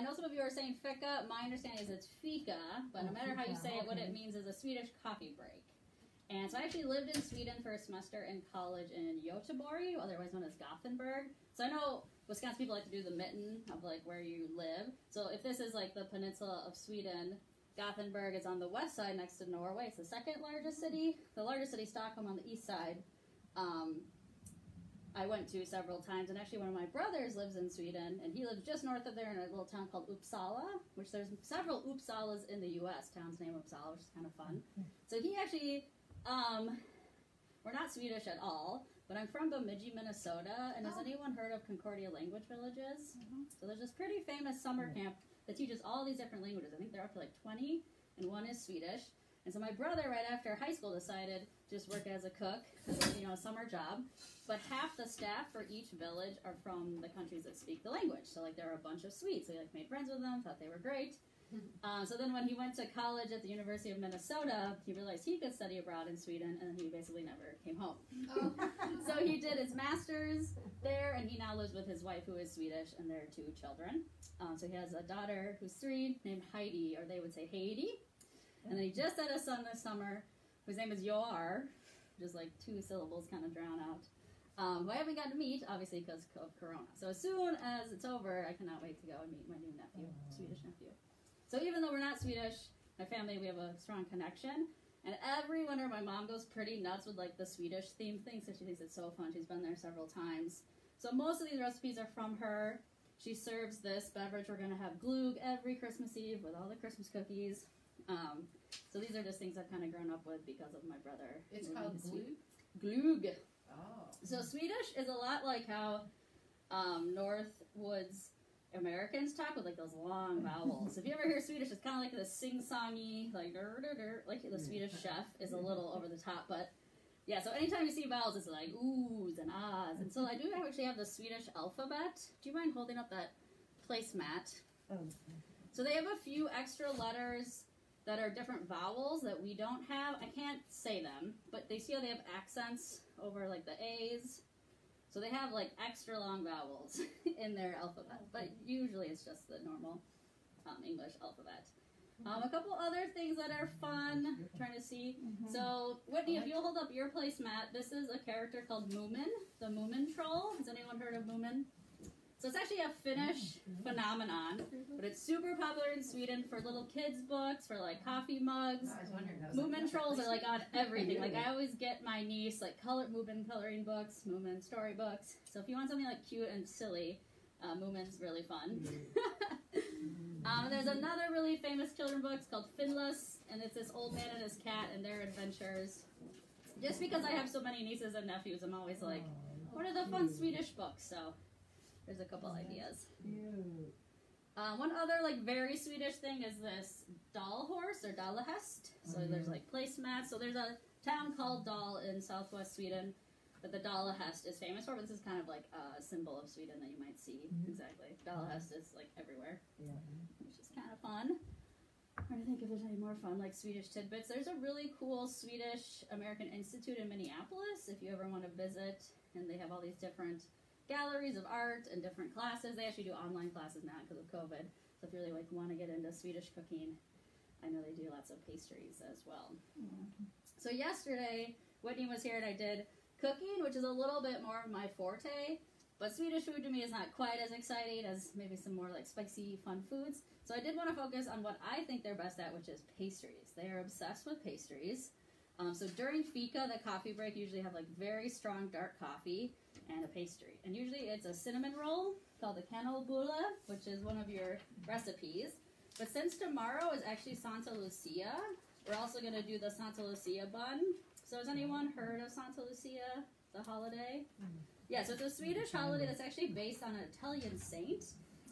I know some of you are saying fika. My understanding is it's fika, but no matter how you say it, what it means is a Swedish coffee break. And so I actually lived in Sweden for a semester in college in Göteborg, otherwise known as Gothenburg. So I know Wisconsin people like to do the mitten of like where you live. So if this is like the peninsula of Sweden, Gothenburg is on the west side next to Norway. It's the second largest city. The largest city, Stockholm, on the east side. I went to several times, and actually one of my brothers lives in Sweden, and he lives just north of there in a little town called Uppsala, which there's several Uppsalas in the U.S. Town's name Uppsala, which is kind of fun. So he actually, we're not Swedish at all, but I'm from Bemidji, Minnesota, and has anyone heard of Concordia Language Villages? So there's this pretty famous summer camp that teaches all these different languages. I think they're up to like 20, and one is Swedish. And so my brother, right after high school, decided to just work as a cook, a summer job. But half the staff for each village are from the countries that speak the language. So, like, there are a bunch of Swedes. So he, like, made friends with them, thought they were great. So then when he went to college at the University of Minnesota, he realized he could study abroad in Sweden, and he basically never came home. So he did his master's there, and he now lives with his wife, who is Swedish, and their 2 children. So he has a daughter who's 3, named Heidi, or they would say Heidi. And then he just had a son this summer, whose name is Joar, just like 2 syllables kind of drown out. Who I haven't gotten to meet, obviously, because of Corona. So as soon as it's over, I cannot wait to go and meet my new nephew, Swedish nephew. So even though we're not Swedish, my family, we have a strong connection. And every winter, my mom goes pretty nuts with like the Swedish themed things, so she thinks it's so fun. She's been there several times. So most of these recipes are from her. She serves this beverage. We're going to have Glogg every Christmas Eve with all the Christmas cookies. So these are just things I've kind of grown up with because of my brother. It's called Glogg. Oh. So Swedish is a lot like how Northwoods Americans talk with like those long vowels. If you ever hear Swedish, it's kind of like this sing-songy, like like the Swedish chef is a little over the top, but yeah. So anytime you see vowels, it's like oohs and ahs. And so I do actually have the Swedish alphabet. Do you mind holding up that placemat? So they have a few extra letters that are different vowels that we don't have. I can't say them, but they see how they have accents over like the A's. So they have like extra long vowels in their alphabet, but usually it's just the normal English alphabet. A couple other things that are fun, I'm trying to see. So Whitney, if you'll hold up your placemat, this is a character called Moomin, the Moomin troll. Has anyone heard of Moomin? So it's actually a Finnish phenomenon, but it's super popular in Sweden for little kids' books, for like coffee mugs. Moomin trolls are like on everything. Like I always get my niece like Moomin coloring books, Moomin story books. So if you want something like cute and silly, Moomin's really fun. There's another really famous children's book called Finless, and it's this old man and his cat and their adventures. Just because I have so many nieces and nephews, I'm always like, what are the fun Swedish books? So there's a couple ideas. One other like very Swedish thing is this doll horse or dalahäst. So there's like placemats. So there's a town called Dal in southwest Sweden that the dalahäst is famous for. But this is kind of like a symbol of Sweden that you might see. Exactly. Dalahäst is like everywhere, which is kind of fun. I'm trying to think if there's any more fun like Swedish tidbits. There's a really cool Swedish American Institute in Minneapolis if you ever want to visit, and they have all these different galleries of art and different classes. They actually do online classes now because of COVID. So if you really like want to get into Swedish cooking, I know they do lots of pastries as well. So yesterday, Whitney was here and I did cooking, which is a little bit more of my forte. But Swedish food to me is not quite as exciting as maybe some more like spicy, fun foods. So I did want to focus on what I think they're best at, which is pastries. They are obsessed with pastries. So during Fika, the coffee break, usually have like very strong dark coffee and a pastry. And usually it's a cinnamon roll called the kanelbulle, which is one of your recipes. But since tomorrow is actually Santa Lucia, we're also going to do the Santa Lucia bun. So has anyone heard of Santa Lucia, the holiday? Yeah, so it's a Swedish holiday that's actually based on an Italian saint.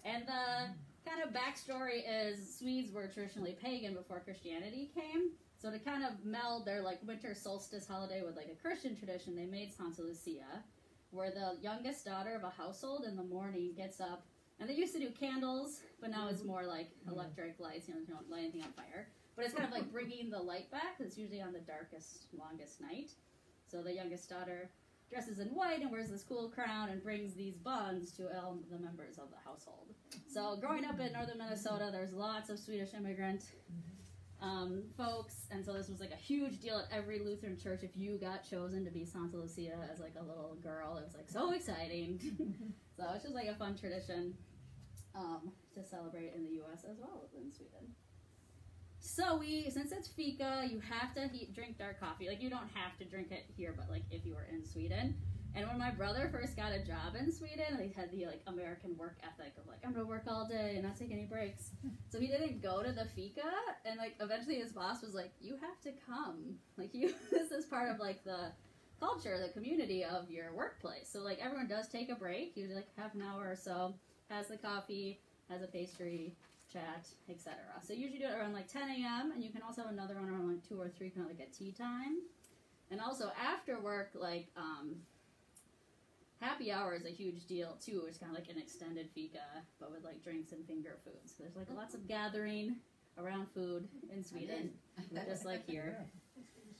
And the kind of backstory is Swedes were traditionally pagan before Christianity came. So to kind of meld their like winter solstice holiday with like a Christian tradition, they made Santa Lucia, where the youngest daughter of a household in the morning gets up, and they used to do candles, but now it's more like electric lights, you don't light anything on fire. But it's kind of like bringing the light back, because it's usually on the darkest, longest night. So the youngest daughter dresses in white and wears this cool crown and brings these buns to all the members of the household. So growing up in northern Minnesota, there's lots of Swedish immigrant folks, and so this was like a huge deal at every Lutheran church. If you got chosen to be Santa Lucia as like a little girl, it was like so exciting. So it's just like a fun tradition to celebrate in the U.S. as well as in Sweden. So since it's Fika, you have to drink dark coffee. Like, you don't have to drink it here, but like if you were in Sweden. And when my brother first got a job in Sweden, he had the like American work ethic of like, I'm gonna work all day and not take any breaks. So he didn't go to the Fika, and like eventually his boss was like, you have to come. Like, this is part of like the culture, the community of your workplace. So like everyone does take a break, usually like half an hour or so, has the coffee, has a pastry, chat, etc. So you usually do it around like 10 a.m. and you can also have another one around like 2 or 3, kind of like at tea time. And also after work, like happy hour is a huge deal too. It's kind of like an extended Fika, but with like drinks and finger foods. So there's like lots of gathering around food in Sweden, just like here.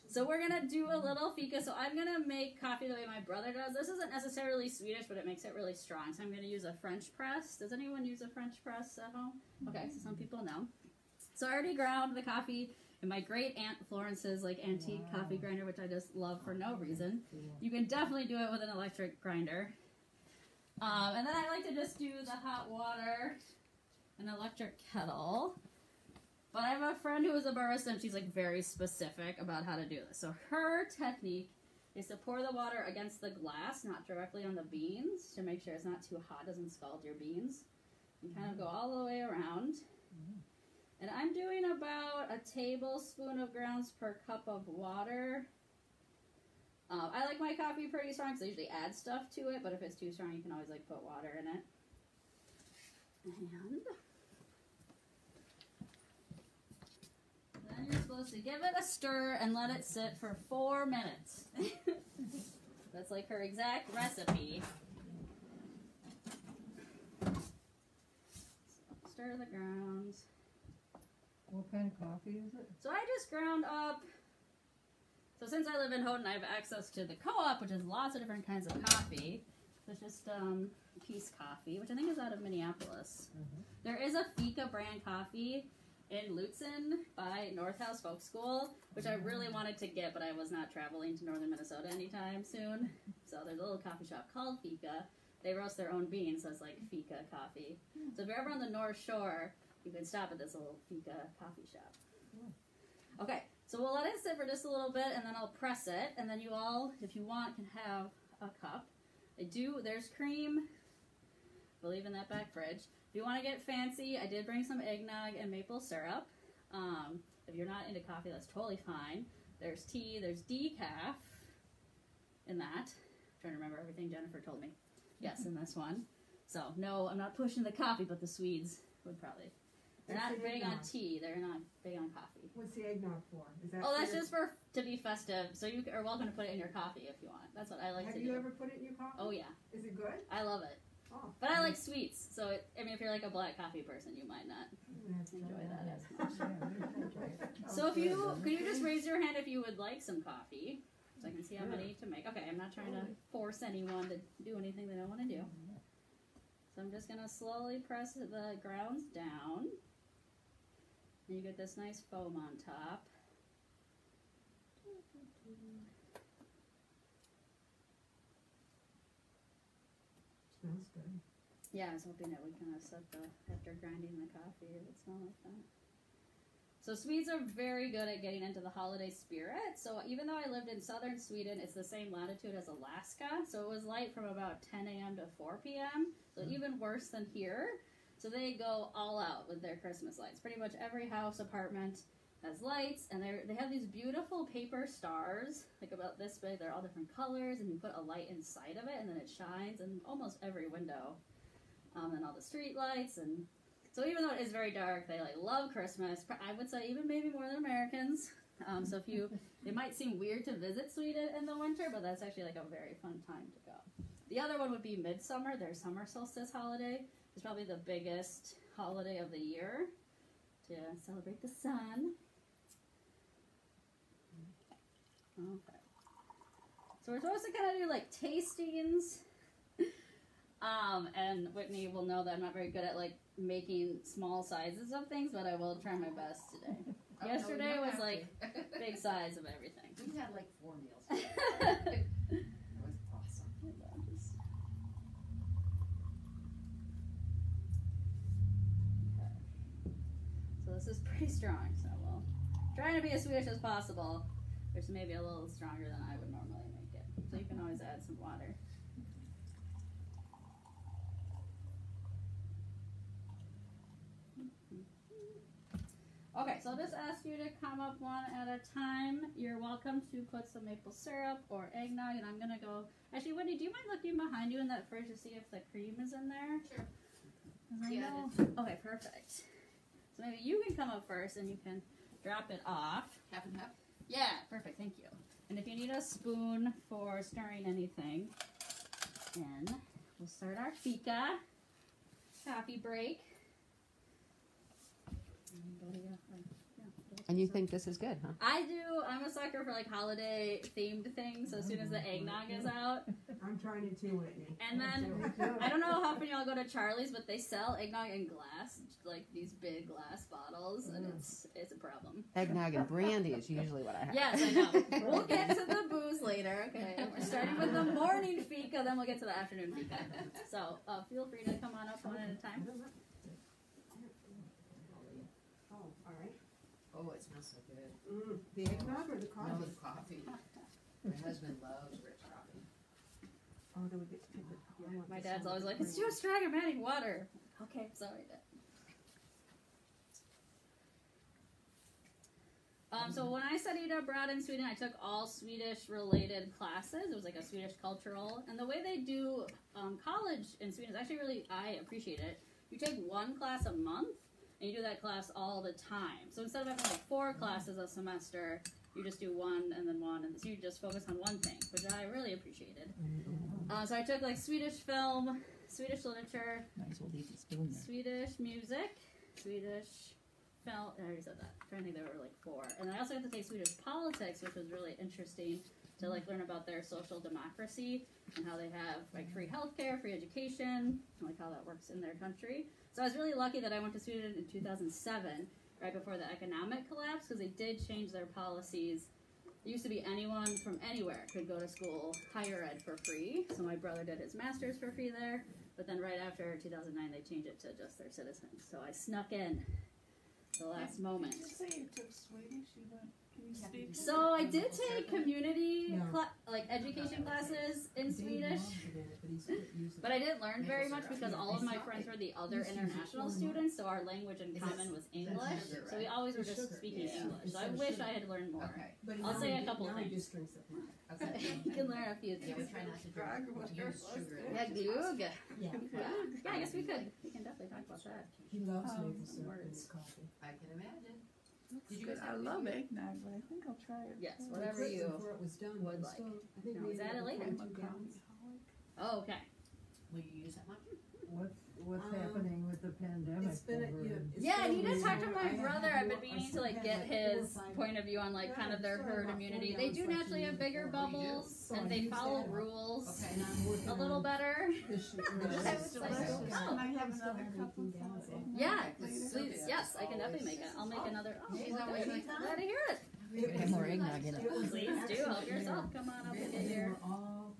So we're gonna do a little Fika. So I'm gonna make coffee the way my brother does. This isn't necessarily Swedish, but it makes it really strong. So I'm gonna use a French press. Does anyone use a French press at home? Okay, so some people know. So I already ground the coffee in my great aunt Florence's like antique coffee grinder, which I just love for no reason. You can definitely do it with an electric grinder. And then I like to just do the hot water, an electric kettle. But I have a friend who is a barista, and she's like very specific about how to do this. So her technique is to pour the water against the glass, not directly on the beans, to make sure it's not too hot, doesn't scald your beans. You kind of go all the way around. And I'm doing about a tablespoon of grounds per cup of water. I like my coffee pretty strong, because I usually add stuff to it, but if it's too strong, you can always like put water in it. And then you're supposed to give it a stir and let it sit for 4 minutes. That's like her exact recipe. So stir the grounds. What kind of coffee is it? So I just ground up. So since I live in Houghton, I have access to the co-op, which has lots of different kinds of coffee. So it's just Peace Coffee, which I think is out of Minneapolis. There is a Fika brand coffee in Lutzen by Northhouse Folk School, which I really wanted to get, but I was not traveling to northern Minnesota anytime soon. So there's a little coffee shop called Fika. They roast their own beans, so it's like Fika coffee. So if you're ever on the North Shore, you can stop at this little Fika coffee shop. Okay, so we'll let it sit for just a little bit, and then I'll press it, and then you all, if you want, can have a cup. There's cream. Believe in that back fridge. If you want to get fancy, I did bring some eggnog and maple syrup. If you're not into coffee, that's totally fine. There's tea, there's decaf in that. I'm trying to remember everything Jennifer told me. Yes, in this one. So, no, I'm not pushing the coffee, but the Swedes would probably. They're not big on tea. They're not big on coffee. What's the eggnog for? Is that that's just to be festive. So you are welcome to put it in your coffee if you want. That's what I like to do. Have you ever put it in your coffee? Oh, yeah. Is it good? I love it. Oh. But I like sweets. So, if you're like a black coffee person, you might not enjoy that as much. So could you just raise your hand if you would like some coffee? So I can see how many to make. Okay, I'm not trying to force anyone to do anything they don't want to do. So I'm just going to slowly press the grounds down. And you get this nice foam on top. Smells good. Yeah, I was hoping that we kind of set after grinding the coffee, it would smell like that. So Swedes are very good at getting into the holiday spirit. So even though I lived in southern Sweden, it's the same latitude as Alaska. So it was light from about 10 a.m. to 4 p.m. So even worse than here. So they go all out with their Christmas lights. Pretty much every house, apartment has lights. And they have these beautiful paper stars, like about this big. They're all different colors. And you put a light inside of it, and then it shines in almost every window. And all the street lights, and so even though it is very dark, they like love Christmas. I would say even maybe more than Americans. So it might seem weird to visit Sweden in the winter, but that's actually like a very fun time to go. The other one would be midsummer, their summer solstice holiday. It's probably the biggest holiday of the year to celebrate the sun. Okay. So we're supposed to kind of do like tastings. And Whitney will know that I'm not very good at like making small sizes of things, but I will try my best today. Yesterday was like big size of everything. We had like 4 meals. It was awesome. Okay. So this is pretty strong, so we'll try to be as Swedish as possible. Which maybe a little stronger than I would normally make it. So you can always add some water. Okay, so I'll just ask you to come up one at a time. You're welcome to put some maple syrup or eggnog, and I'm gonna go. Actually, Wendy, do you mind looking behind you in that fridge to see if the cream is in there? Sure. Yeah. Okay, perfect. So maybe you can come up first, and you can drop it off. Half and half? Yeah, perfect. Thank you. And if you need a spoon for stirring anything, then we'll start our fika coffee break. And you think this is good, huh? I do. I'm a sucker for like holiday themed things. So as soon as the eggnog is out, I'm trying it too, Whitney. and then I don't know how often y'all go to Charlie's, but they sell eggnog in glass, like these big glass bottles, and it's a problem. Eggnog and brandy is usually what I have. Yes, I know. We'll get to the booze later. Okay, we're starting with the morning fika, then we'll get to the afternoon fika. So feel free to come on up one at a time. Oh, all right. Oh, it smells so good. The eggnog or the coffee? No, the coffee. My husband loves rich coffee. Oh, do we get to pick it? I want My this dad's one. always like, it's too strong, I'm adding water. Okay, sorry, Dad. So when I studied abroad in Sweden, I took all Swedish-related classes. It was like a Swedish cultural. And the way they do college in Sweden is actually really, I appreciate it. You take one class a month, and you do that class all the time. So instead of having like 4 classes a semester, you just do one, and so you just focus on one thing, which I really appreciated. So I took like Swedish film, Swedish literature, Might as well leave the spoon there. Swedish music, Swedish film. I already said that. I'm trying to think there were like 4. And I also got to take Swedish politics, which was really interesting to like learn about their social democracy and how they have like free healthcare, free education, and like how that works in their country. So I was really lucky that I went to Sweden in 2007, right before the economic collapse, because they did change their policies. It used to be anyone from anywhere could go to school, higher ed for free. So my brother did his master's for free there. But then right after 2009, they changed it to just their citizens. So I snuck in the last moment. Did you say you took Swedish? Can you speak? So I did take community, No. education classes in Swedish. But I didn't learn very much because all of my friends were the other international students, so our language in common was English. So we always were just speaking English. So I wish I had learned more. Okay. I'll say a couple things. Just drinks it. Okay. You can learn a few Yeah, we things. try not to drink. Use sugar. Yeah, Glogg. Yeah. Yeah, I guess we could. We can definitely talk about that. He loves Um, maple syrup in his coffee. I can imagine. Did you good. guys I have love any- eggnog, but I think I'll try it. Yes, too. whatever We quit you before it was done, would but like. still, I think No, we is that ended it up later? with I'm a 2 gallons. coffeeholic. Oh, okay. Will you use that much? What's Um, happening with the pandemic? It's been, over in- it's Yeah, I been need to really talk to hard. my I have brother. to I've been work- I meaning to still like have, get 4 or his 5 point of view on like kind of their Yeah, herd about immunity. 4 They do gallons naturally like have you bigger do. bubbles So and I they use follow that. rules Okay. And I'm working a little on better. this year. That This was is delicious. so- Can I have still another have cup 18 of gallons. eggnog Yeah, later? please. Yes, I can definitely make it. I'll make another. Oh, She's well, always good. like, Glad to hear it. It Have was- more eggnog in it. was Please do. actually Help yourself. here. Come on up and And get they your. were all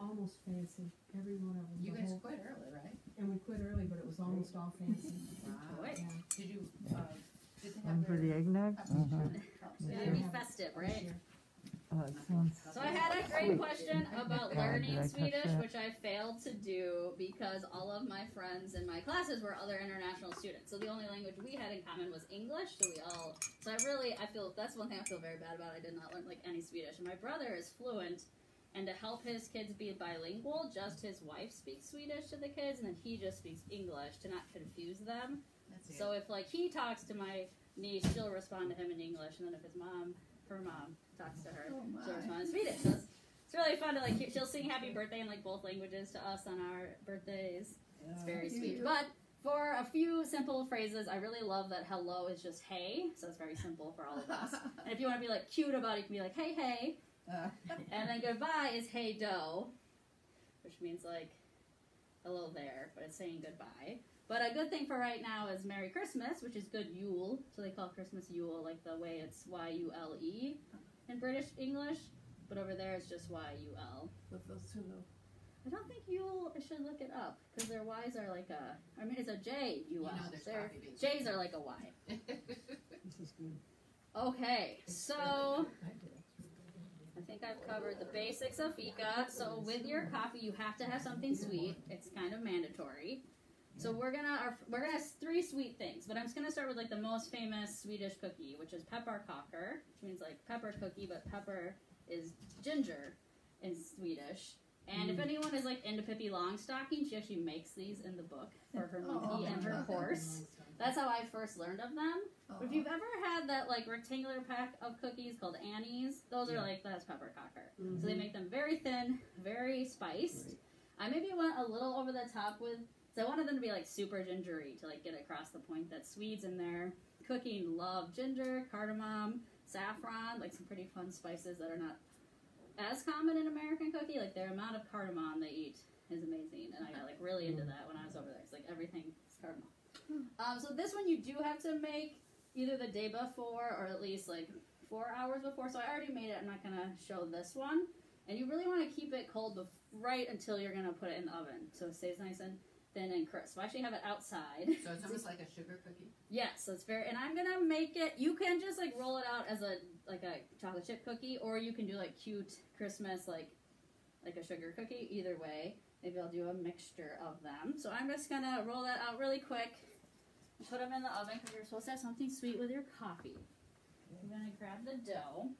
almost fancy, every one of them. You the guys whole- quit early, right? And we quit early, but it was almost all fancy. Wow. Wait. Yeah. Did you, did they One have for the their eggnog? cups Mhm. and cups? It's Yeah. gonna be festive, right? This year. Oh, it sounds, So I had a great question about God, did I learning touch Swedish, that? which I failed to do because all of my friends in my classes were other international students. So the only language we had in common was English. So I feel that's one thing I feel very bad about. I did not learn like any Swedish. And my brother is fluent, and to help his kids be bilingual, just his wife speaks Swedish to the kids, and then he just speaks English to not confuse them. That's it. So if like he talks to my niece, she'll respond to him in English, and then if her mom talks to her, Oh my. she'll respond in Swedish. So it's really fun to like. She'll sing Happy Birthday in like both languages to us on our birthdays. It's very sweet. But for a few simple phrases, I really love that hello is just hey, so it's very simple for all of us. And if you want to be like cute about it, you can be like hey hey. And then goodbye is hey dough, which means like hello there, but it's saying goodbye. But a good thing for right now is Merry Christmas, which is good Yule. So they call Christmas Yule, like the way it's Y-U-L-E in British English. But over there it's just Y-U-L. With those two little. I don't think Yule, I should look it up, because their Y's are like a, I mean it's a J-U-L. You know there's Their coffee beans. J's are like a Y. This is good. Okay, so I think I've covered the basics of fika. So with your coffee, you have to have something sweet. It's kind of mandatory. So we're gonna have 3 sweet things, but I'm just gonna start with like the most famous Swedish cookie, which is pepparkakor, which means like pepper cookie, but pepper is ginger in Swedish. And if anyone is like into Pippi Longstocking, she actually makes these in the book for her monkey and her horse. That's how I first learned of them. But if you've ever had that like rectangular pack of cookies called Annie's, those are like, that's pepparkakor. So they make them very thin, very spiced. I maybe went a little over the top with, so I wanted them to be like super gingery to like get across the point that Swedes in their cooking love ginger, cardamom, saffron, like some pretty fun spices that are not as common in American cookie. Like their amount of cardamom they eat is amazing, and I got like really into that when I was over there. It's like everything is cardamom. So this one you do have to make either the day before or at least like 4 hours before. So I already made it. I'm not gonna show this one. And you really want to keep it cold right until you're gonna put it in the oven, so it stays nice and thin and crisp. So I actually have it outside. So it's almost like a sugar cookie? Yes, so it's very, and I'm gonna make it, you can just like roll it out as a chocolate chip cookie, or you can do like cute Christmas, like a sugar cookie. Either way, maybe I'll do a mixture of them. So I'm just gonna roll that out really quick, put them in the oven, because you're supposed to have something sweet with your coffee. I'm gonna grab the dough.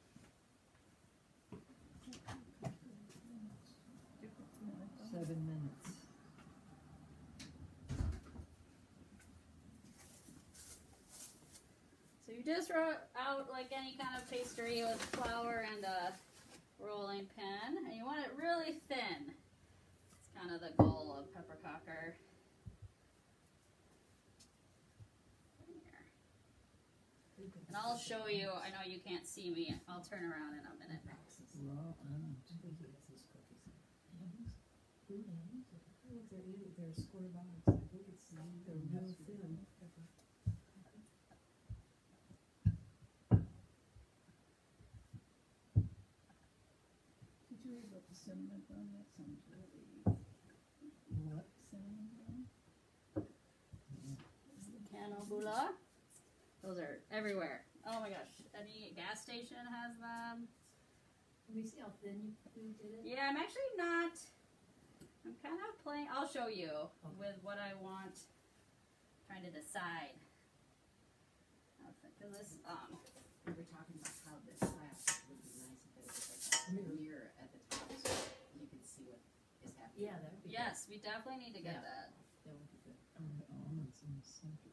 7 minutes. So you just roll out like any kind of pastry with flour and a rolling pin, and you want it really thin. It's kind of the goal of pepparkakor. And I'll show you, I know you can't see me, I'll turn around in a minute. Raw They're square bags. I think it's they're real thin. Did you read about the cinnamon bun? That sounds really. What? Cinnamon bun? Canobula. Those are everywhere. Oh my gosh, any gas station has them. Let me see how thin you did it. Yeah, I'm actually not, I'm kind of playing, I'll show you with what I want, trying to decide. Because this, We were talking about how this glass would be nice if it was like a mirror at the top so you can see what is happening. Yeah, that would be yes, we definitely need to get that. That would be good. almonds in the center.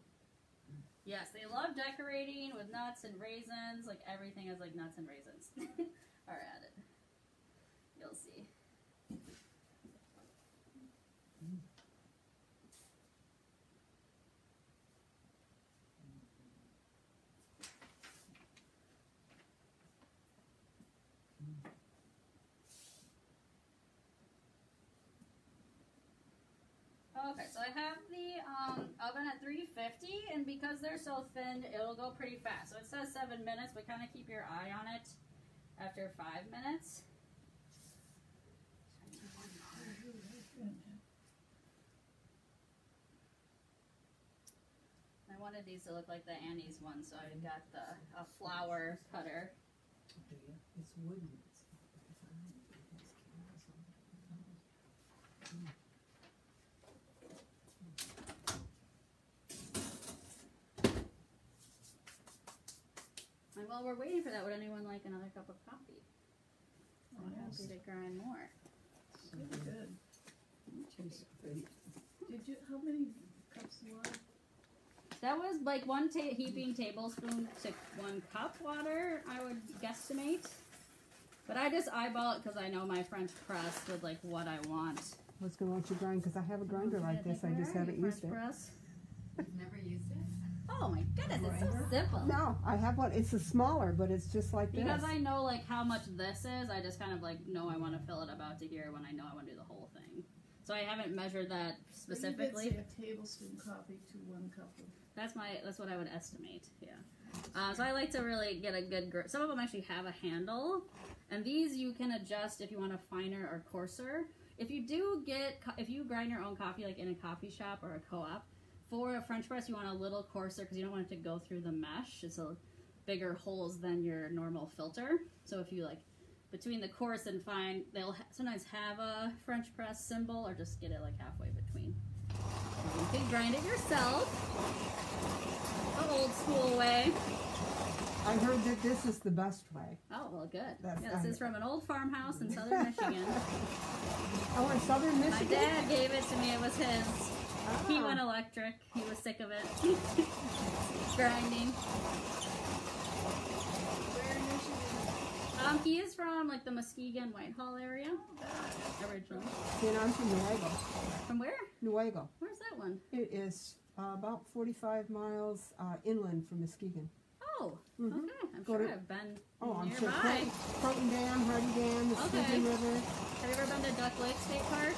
Yes, they love decorating with nuts and raisins, like everything is like nuts and raisins are added. You'll see. Okay, so I have the oven at 350, and because they're so thin, it'll go pretty fast. So it says 7 minutes, but kind of keep your eye on it after 5 minutes. I wanted these to look like the Annie's one, so I got a flour cutter. It's wooden. And while we're waiting for that, would anyone like another cup of coffee? I'm Yes. happy to grind more. Really good. Tastes great. Did you, how many cups of water? That was like one heaping tablespoon to 1 cup water, I would guesstimate. But I just eyeball it because I know my French press with like what I want. What's going on to grind? Because I have a grinder like this. I just haven't used it. Press. You've never used it? Oh my goodness, it's so simple. No, I have one. It's a smaller, but it's just like Because this. I know like how much this is, I just kind of like know I want to fill it about to here when I know I want to do the whole thing. So I haven't measured that specifically. You did say a tablespoon coffee to 1 cup of. That's what I would estimate. Yeah. So I like to really get a good grip. Some of them actually have a handle, and these you can adjust if you want a finer or coarser. If you grind your own coffee like in a coffee shop or a co-op, for a French press you want a little coarser because you don't want it to go through the mesh. It's a bigger holes than your normal filter. So if you like between the coarse and fine, they'll sometimes have a French press symbol or just get it like halfway between. You can grind it yourself, the old school way. I heard that this is the best way. Oh, well, good. That's Yeah, this is from an old farmhouse in southern Michigan. Oh, in southern My Michigan? dad gave it to me. It was his. He Ah. went electric. He was sick of it. Grinding. Where in Michigan? He is from like the Muskegon, Whitehall area. Originally. See, and I'm from Newaygo. From where? Newaygo. Where's that one? It is about 45 miles inland from Muskegon. Oh, Mhm. okay. I'm Go sure to- I've been Oh, I'm sure. nearby. Croton Dam, Hardy Dam, the Okay. Muskegon River. Have you ever been to Duck Lake State Park?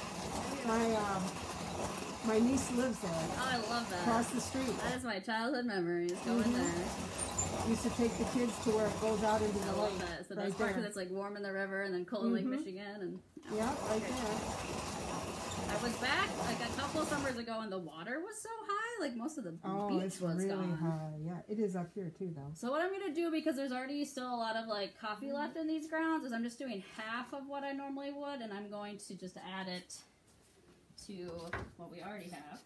My niece lives there, Oh, I love that. across the street. That is my childhood memories going Mhm. there. Used to take the kids to where it goes out into I the love lake. that. So right that's part there. that's like warm in the river and then cold in Lake Mhm. Michigan. And Yeah, right there. I was back like a couple summers ago and the water was so high, like most of the Oh, beach it's was really gone. high. Yeah, it is up here too, though. So what I'm gonna do, because there's already still a lot of like coffee left in these grounds, is I'm just doing half of what I normally would, and I'm going to just add it to what we already have.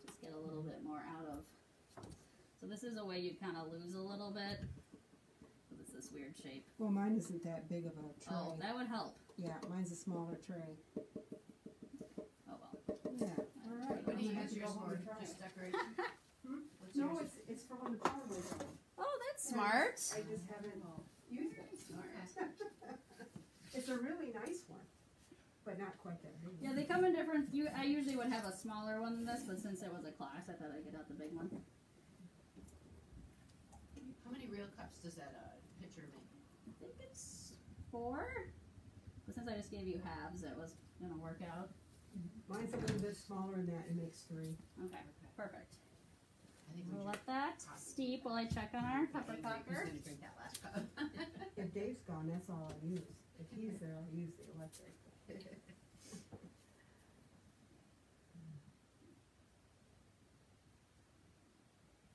Just get a little bit more out of. So this is a way you kind of lose a little bit. It's this weird shape. Well, mine isn't that big of a tray. Oh, that would help. Yeah, mine's a smaller tray. Oh well. Yeah. All right. What do you I'm gonna have use to yours go home for? and try Just it. decoration? What's No, yours? it's for when the power goes out. Oh, that's smart. I just haven't used it. Smart. It's a really nice one, but not quite that big. Yeah, they come in different. I usually would have a smaller one than this, but since it was a class, I thought I'd get out the big one. How many real cups does that pitcher make? I think it's 4. But since I just gave you halves, it was gonna work out. Mine's a little bit smaller than that. It makes 3. Okay, perfect. I think We'll let that steep while I check on our Who's pepparkakor. gonna drink that last cup? If Dave's gone, that's all I use. If he's there, I'll use the electric.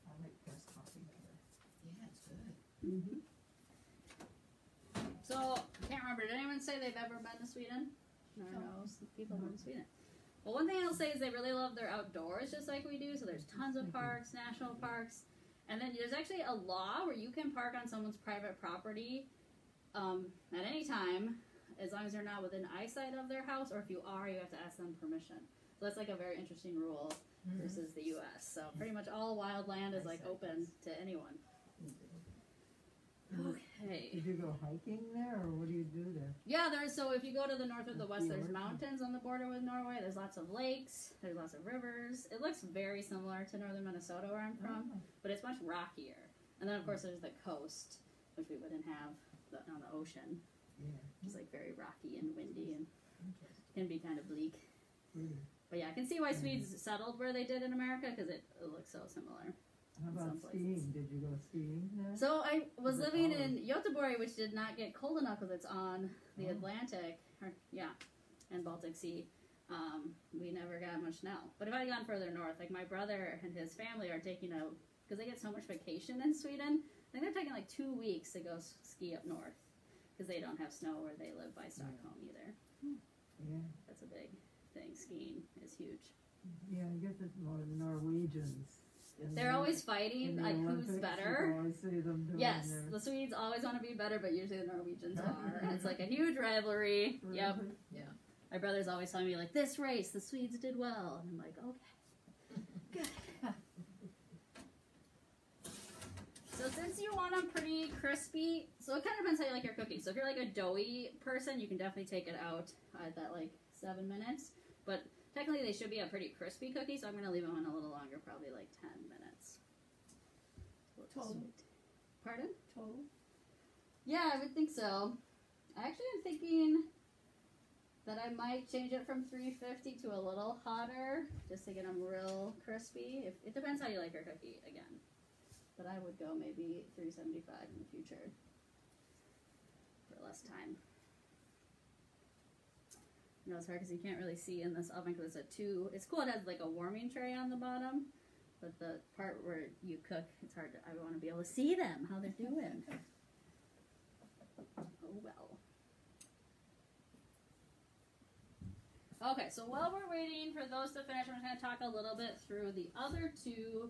I like pressed coffee better. Yeah, it's good. Mm-hmm. So, I can't remember, did anyone say they've ever been to Sweden? No, people from Sweden. Well, one thing I'll say is they really love their outdoors just like we do. So there's tons of parks, national parks. And then there's actually a law where you can park on someone's private property at any time as long as you're not within eyesight of their house, or if you are, you have to ask them permission. So that's like a very interesting rule versus the U.S. So pretty much all wild land is like open to anyone. Okay. Did you go hiking there, or what do you do there? Yeah, so if you go to the north or the west, there's Fjord. mountains on the border with Norway. There's lots of lakes. There's lots of rivers. It looks very similar to northern Minnesota where I'm from, but it's much rockier. And then of course there's the coast, which we wouldn't have on the ocean. Yeah. It's like very rocky and windy and can be kind of bleak. Mm. But yeah, I can see why Swedes settled where they did in America because it looks so similar. How about Some places. skiing? Did you go skiing there? So I was Is it living all- in Göteborg, which did not get cold enough because it's on the Oh. Atlantic, and Baltic Sea. We never got much snow. But if I had gone further north, like my brother and his family are taking because they get so much vacation in Sweden, I think they're taking like 2 weeks to go ski up north because they don't have snow where they live by Stockholm either. Yeah. That's a big thing. Skiing is huge. Yeah, I guess it's more the Norwegians. In They're the- always in fighting, the like Olympics, who's you better. always see them doing Yes, their- the Swedes always want to be better, but usually the Norwegians are. And it's like a huge rivalry. Yep. Really? Yeah. My brother's always telling me, like, this race, the Swedes did well. And I'm like, okay. Good. So since you want them pretty crispy, so it kind of depends how you like your cooking. So if you're like a doughy person, you can definitely take it out at that like 7 minutes. But technically they should be a pretty crispy cookie, so I'm going to leave them on a little longer, probably like 10 minutes. We'll Total. Pardon? Total. Yeah, I would think so. I actually am thinking that I might change it from 350 to a little hotter, just to get them real crispy. It depends how you like your cookie, again. But I would go maybe 375 in the future for less time. You know, it's hard because you can't really see in this oven because it's cool, it has like a warming tray on the bottom, but the part where you cook, it's hard to, I want to be able to see them, how they're doing. Oh well. Okay, so while we're waiting for those to finish, I'm just going to talk a little bit through the other two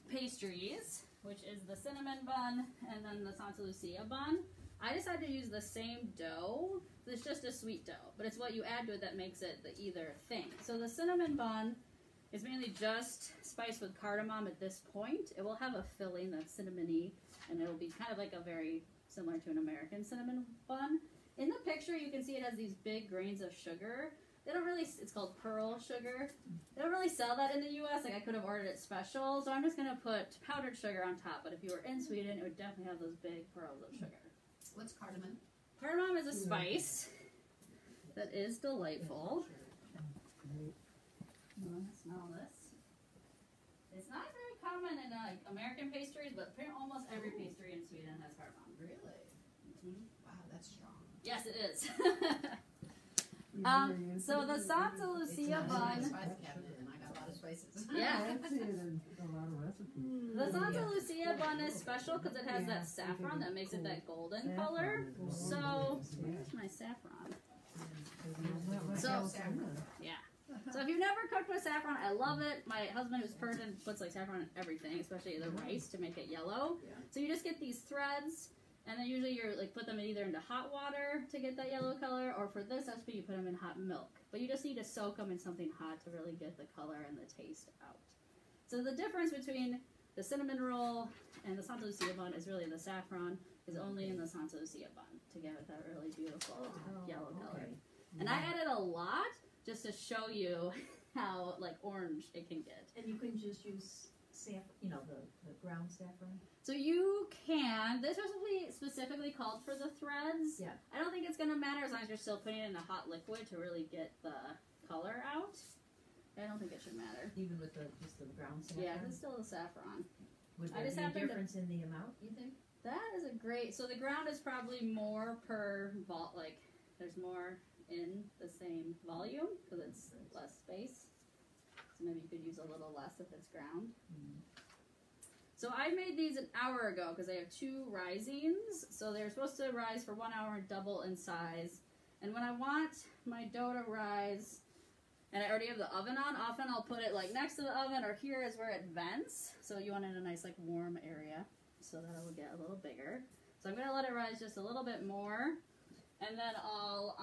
pastries, which is the cinnamon bun and then the Santa Lucia bun. I decided to use the same dough. It's just a sweet dough, but it's what you add to it that makes it the either thing. So the cinnamon bun is mainly just spiced with cardamom at this point. It will have a filling that's cinnamony, and it'll be kind of like a very similar to an American cinnamon bun. In the picture, you can see it has these big grains of sugar. They don't really, it's called pearl sugar. They don't really sell that in the U.S. Like, I could have ordered it special, so I'm just going to put powdered sugar on top. But if you were in Sweden, it would definitely have those big pearls of sugar. What's cardamom? Cardamom is a spice that is delightful. You want to smell this? It's not very common in American pastries, but almost every pastry in Sweden has cardamom. Really? Mm-hmm. Wow, that's strong. Yes, it is. So the Santa Lucia bun. It's in my spice cabinet, and I got a lot of spices. Yeah. I see it in a lot of recipes. The Santa Lucia bun is special because it has that saffron that makes it that golden color. So, where's my saffron? So, yeah. So if you've never cooked with saffron, I love it. My husband, who's Persian, puts like saffron in everything, especially the rice to make it yellow. So you just get these threads, and then usually you're like put them either into hot water to get that yellow color, or for this recipe you put them in hot milk. But you just need to soak them in something hot to really get the color and the taste out. So the difference between the cinnamon roll and the Santa Lucia bun is really the saffron is only in the Santa Lucia bun to give it that really beautiful yellow color. And I added a lot just to show you how like orange it can get. And you can just use saffron, you know, the ground saffron. So you can, this recipe specifically called for the threads. Yeah. I don't think it's going to matter as long as you're still putting it in a hot liquid to really get the color out. I don't think it should matter. Even with just the ground saffron? Yeah, it's still the saffron. Would I there just be a happened to- difference in the amount, you think? That is a great, so the ground is probably more per vault, like there's more in the same volume because it's less space. So maybe you could use a little less if it's ground. So I made these an hour ago because they have 2 risings. So they're supposed to rise for 1 hour and double in size. And when I want my dough to rise, and I already have the oven on, often I'll put it like next to the oven or here is where it vents. So you want it in a nice like warm area so that it will get a little bigger. So I'm going to let it rise just a little bit more. And then I'll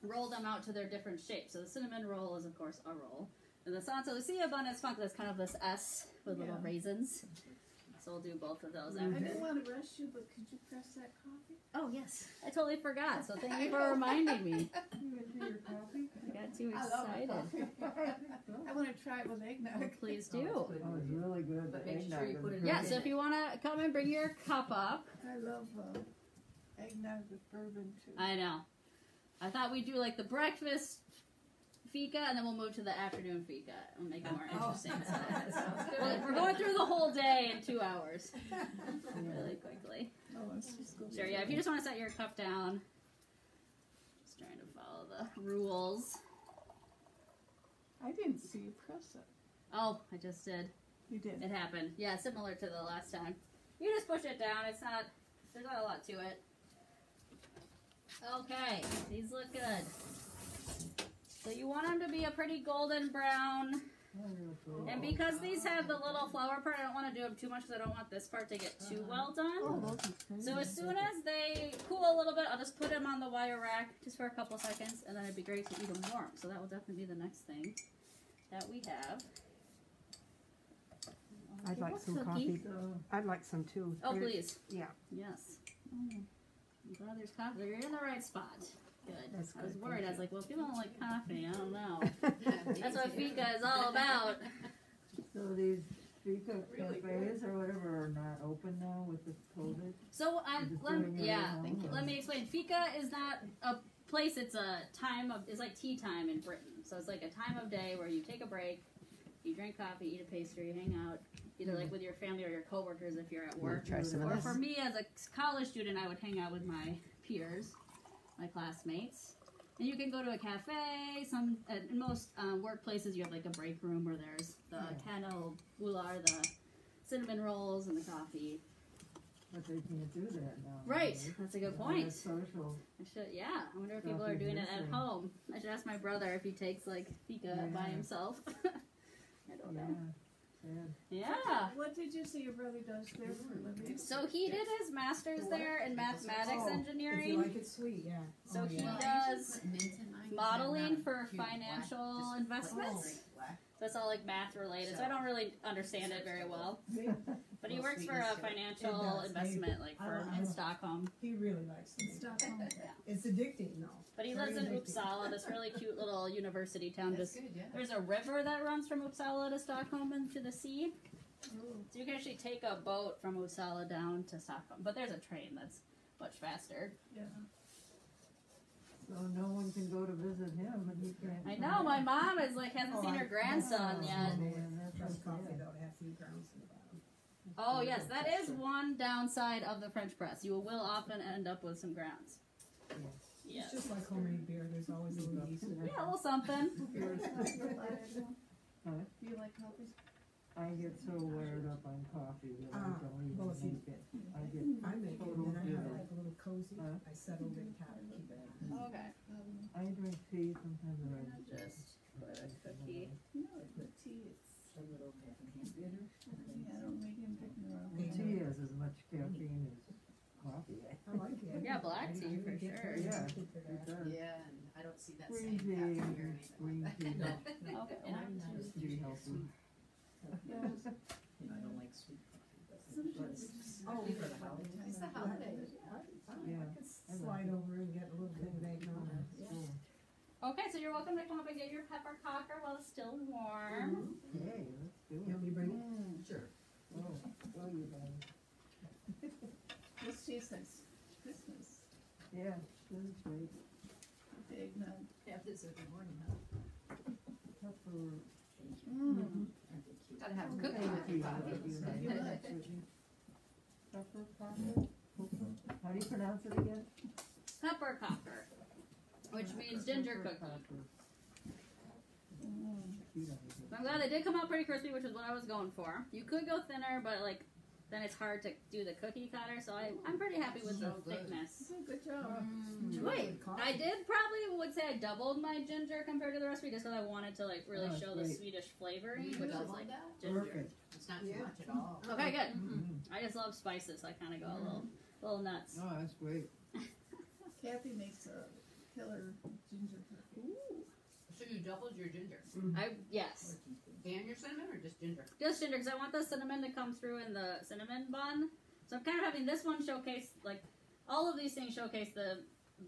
roll them out to their different shapes. So the cinnamon roll is, of course, a roll. And the Santa Lucia bun is fun because it's kind of this S with little raisins. So we'll do both of those I after. didn't want to rush you, but could you press that coffee? Oh, yes. I totally forgot. So thank you for reminding me. You gonna do your coffee? I got too I love excited. coffee. I want to try it with Well, eggnog. please Oh, do. it's good. Oh, it's really good. But The make sure eggnog you is put it in good. Yeah, so if you want to come and bring your cup up. I love eggnog with bourbon too. I know. I thought we'd do like the breakfast fika and then we'll move to the afternoon fika and make it more interesting. So we're going through the whole day in 2 hours. Really quickly. Oh, let's just go. Sure, yeah. If you just want to set your cup down. Just trying to follow the rules. I didn't see you press it. Oh, I just did. You did. It happened. Yeah, similar to the last time. You just push it down. It's not, there's not a lot to it. Okay, these look good. So you want them to be a pretty golden brown. And because these have the little flower part, I don't want to do them too much because I don't want this part to get too well done. So as soon as they cool a little bit, I'll just put them on the wire rack just for a couple seconds, and then it'd be great to eat them warm. So that will definitely be the next thing that we have. I'd like some Cookie. coffee. I'd like some too. Oh, There's- please. Yeah. Yes. Oh, I'm glad there's coffee. You're in the right spot. Good. That's I was good, worried. thank I was like, well, people don't like coffee. I don't know. That's That's what fika is all about. So these Fika Really cafes or whatever are not open now with the COVID? So You're just doing it at home, Thank you. or- let me explain. Fika is not a place. It's a time of. It's like tea time in Britain. So it's like a time of day where you take a break, you drink coffee, eat a pastry, hang out, either like with your family or your coworkers if you're at work. Try some of Or this. for me as a college student, I would hang out with my peers, my classmates. And you can go to a cafe. In most workplaces, you have like a break room where there's the cannel boulard, the cinnamon rolls, and the coffee. But they can't do that now. Right, that's a good All point. that social. I should, yeah. I wonder if people Coffee are doing it at missing. home. I should ask my brother if he takes like Fika by Yeah. himself. I don't Yeah. know. Sad. Yeah. What did you say your brother does there for a living? So he did his master's there in mathematics Oh, If you engineering. like it sweet, yeah. So Oh, he yeah. does modeling for financial investments. So it's all like math related. So I don't really understand it very well. But he Well, works for sweetness a to it. financial It does. investment like firm in Stockholm. He really likes In it. Stockholm. It's addicting though. But he Very lives in addicting. Uppsala, this really cute little university town. That's Just good, yeah. there's a river that runs from Uppsala to Stockholm into the sea. So you can actually take a boat from Uppsala down to Stockholm. But there's a train that's much faster. Yeah. So no one can go to visit him and he can't. I know, my mom is like hasn't seen her grandson Oh, yet. Man, that's French so coffee sad. though, to have few grounds in the bottom. Oh yes, that is one downside of the French press. You will often end up with some grounds. Yes. It's just like homemade beer, there's always a little yeast in it. Yeah, a little something. Do you like coffee? I get so wired up on coffee that I don't even well, if you- make it. I get I make it, total and then I have fever. like a little cozy, Huh? I settle it, kind of keep it. Okay. I drink tea sometimes. I Just put a cookie. No, the tea, it's, yeah, don't make him pick me up. Tea has as much caffeine as coffee. I like it. Yeah, black tea I for get sure. very Yeah. addicted to It that. does. Yeah, and I don't see that Green same tea, pattern here or anything green like tea. that. Okay. And I'm not It's a tea healthy. I don't like sweet coffee, but Oh, for the holidays. It's the holidays. Yeah. I could slide over and get a little bit of egg on it. Oh, Okay, so you're welcome to come up and get your pepparkakor while it's still warm. hey, let's do You it. want me to bring it? Sure. Oh, oh, you guys. This tastes like Christmas. Yeah, this is great. The eggnog. Have this every morning, huh? Pepper. Gotta have a Okay, cookie with your coffee. Pepparkakor? How do you pronounce it again? Pepparkakor, which means ginger cookie. Cute idea. I'm glad they did come out pretty crispy, which is what I was going for. You could go thinner, but like then it's hard to do the cookie cutter. So I'm pretty happy with the So good. thickness. Good job. Wait, I did probably would say I doubled my ginger compared to the recipe just because I wanted to like really Oh, show the great. Swedish flavoring, You which would is double like that? ginger. Perfect. It's not too Yeah. much at all. Okay, good. Mm-hmm. I just love spices, so I kind of go a little nuts. Oh, that's great. Kathy makes a killer ginger cookie. So you doubled your ginger. Yes, And your cinnamon or just ginger? just ginger because I want the cinnamon to come through in the cinnamon bun. So I'm kind of having this one showcase like all of these things showcase the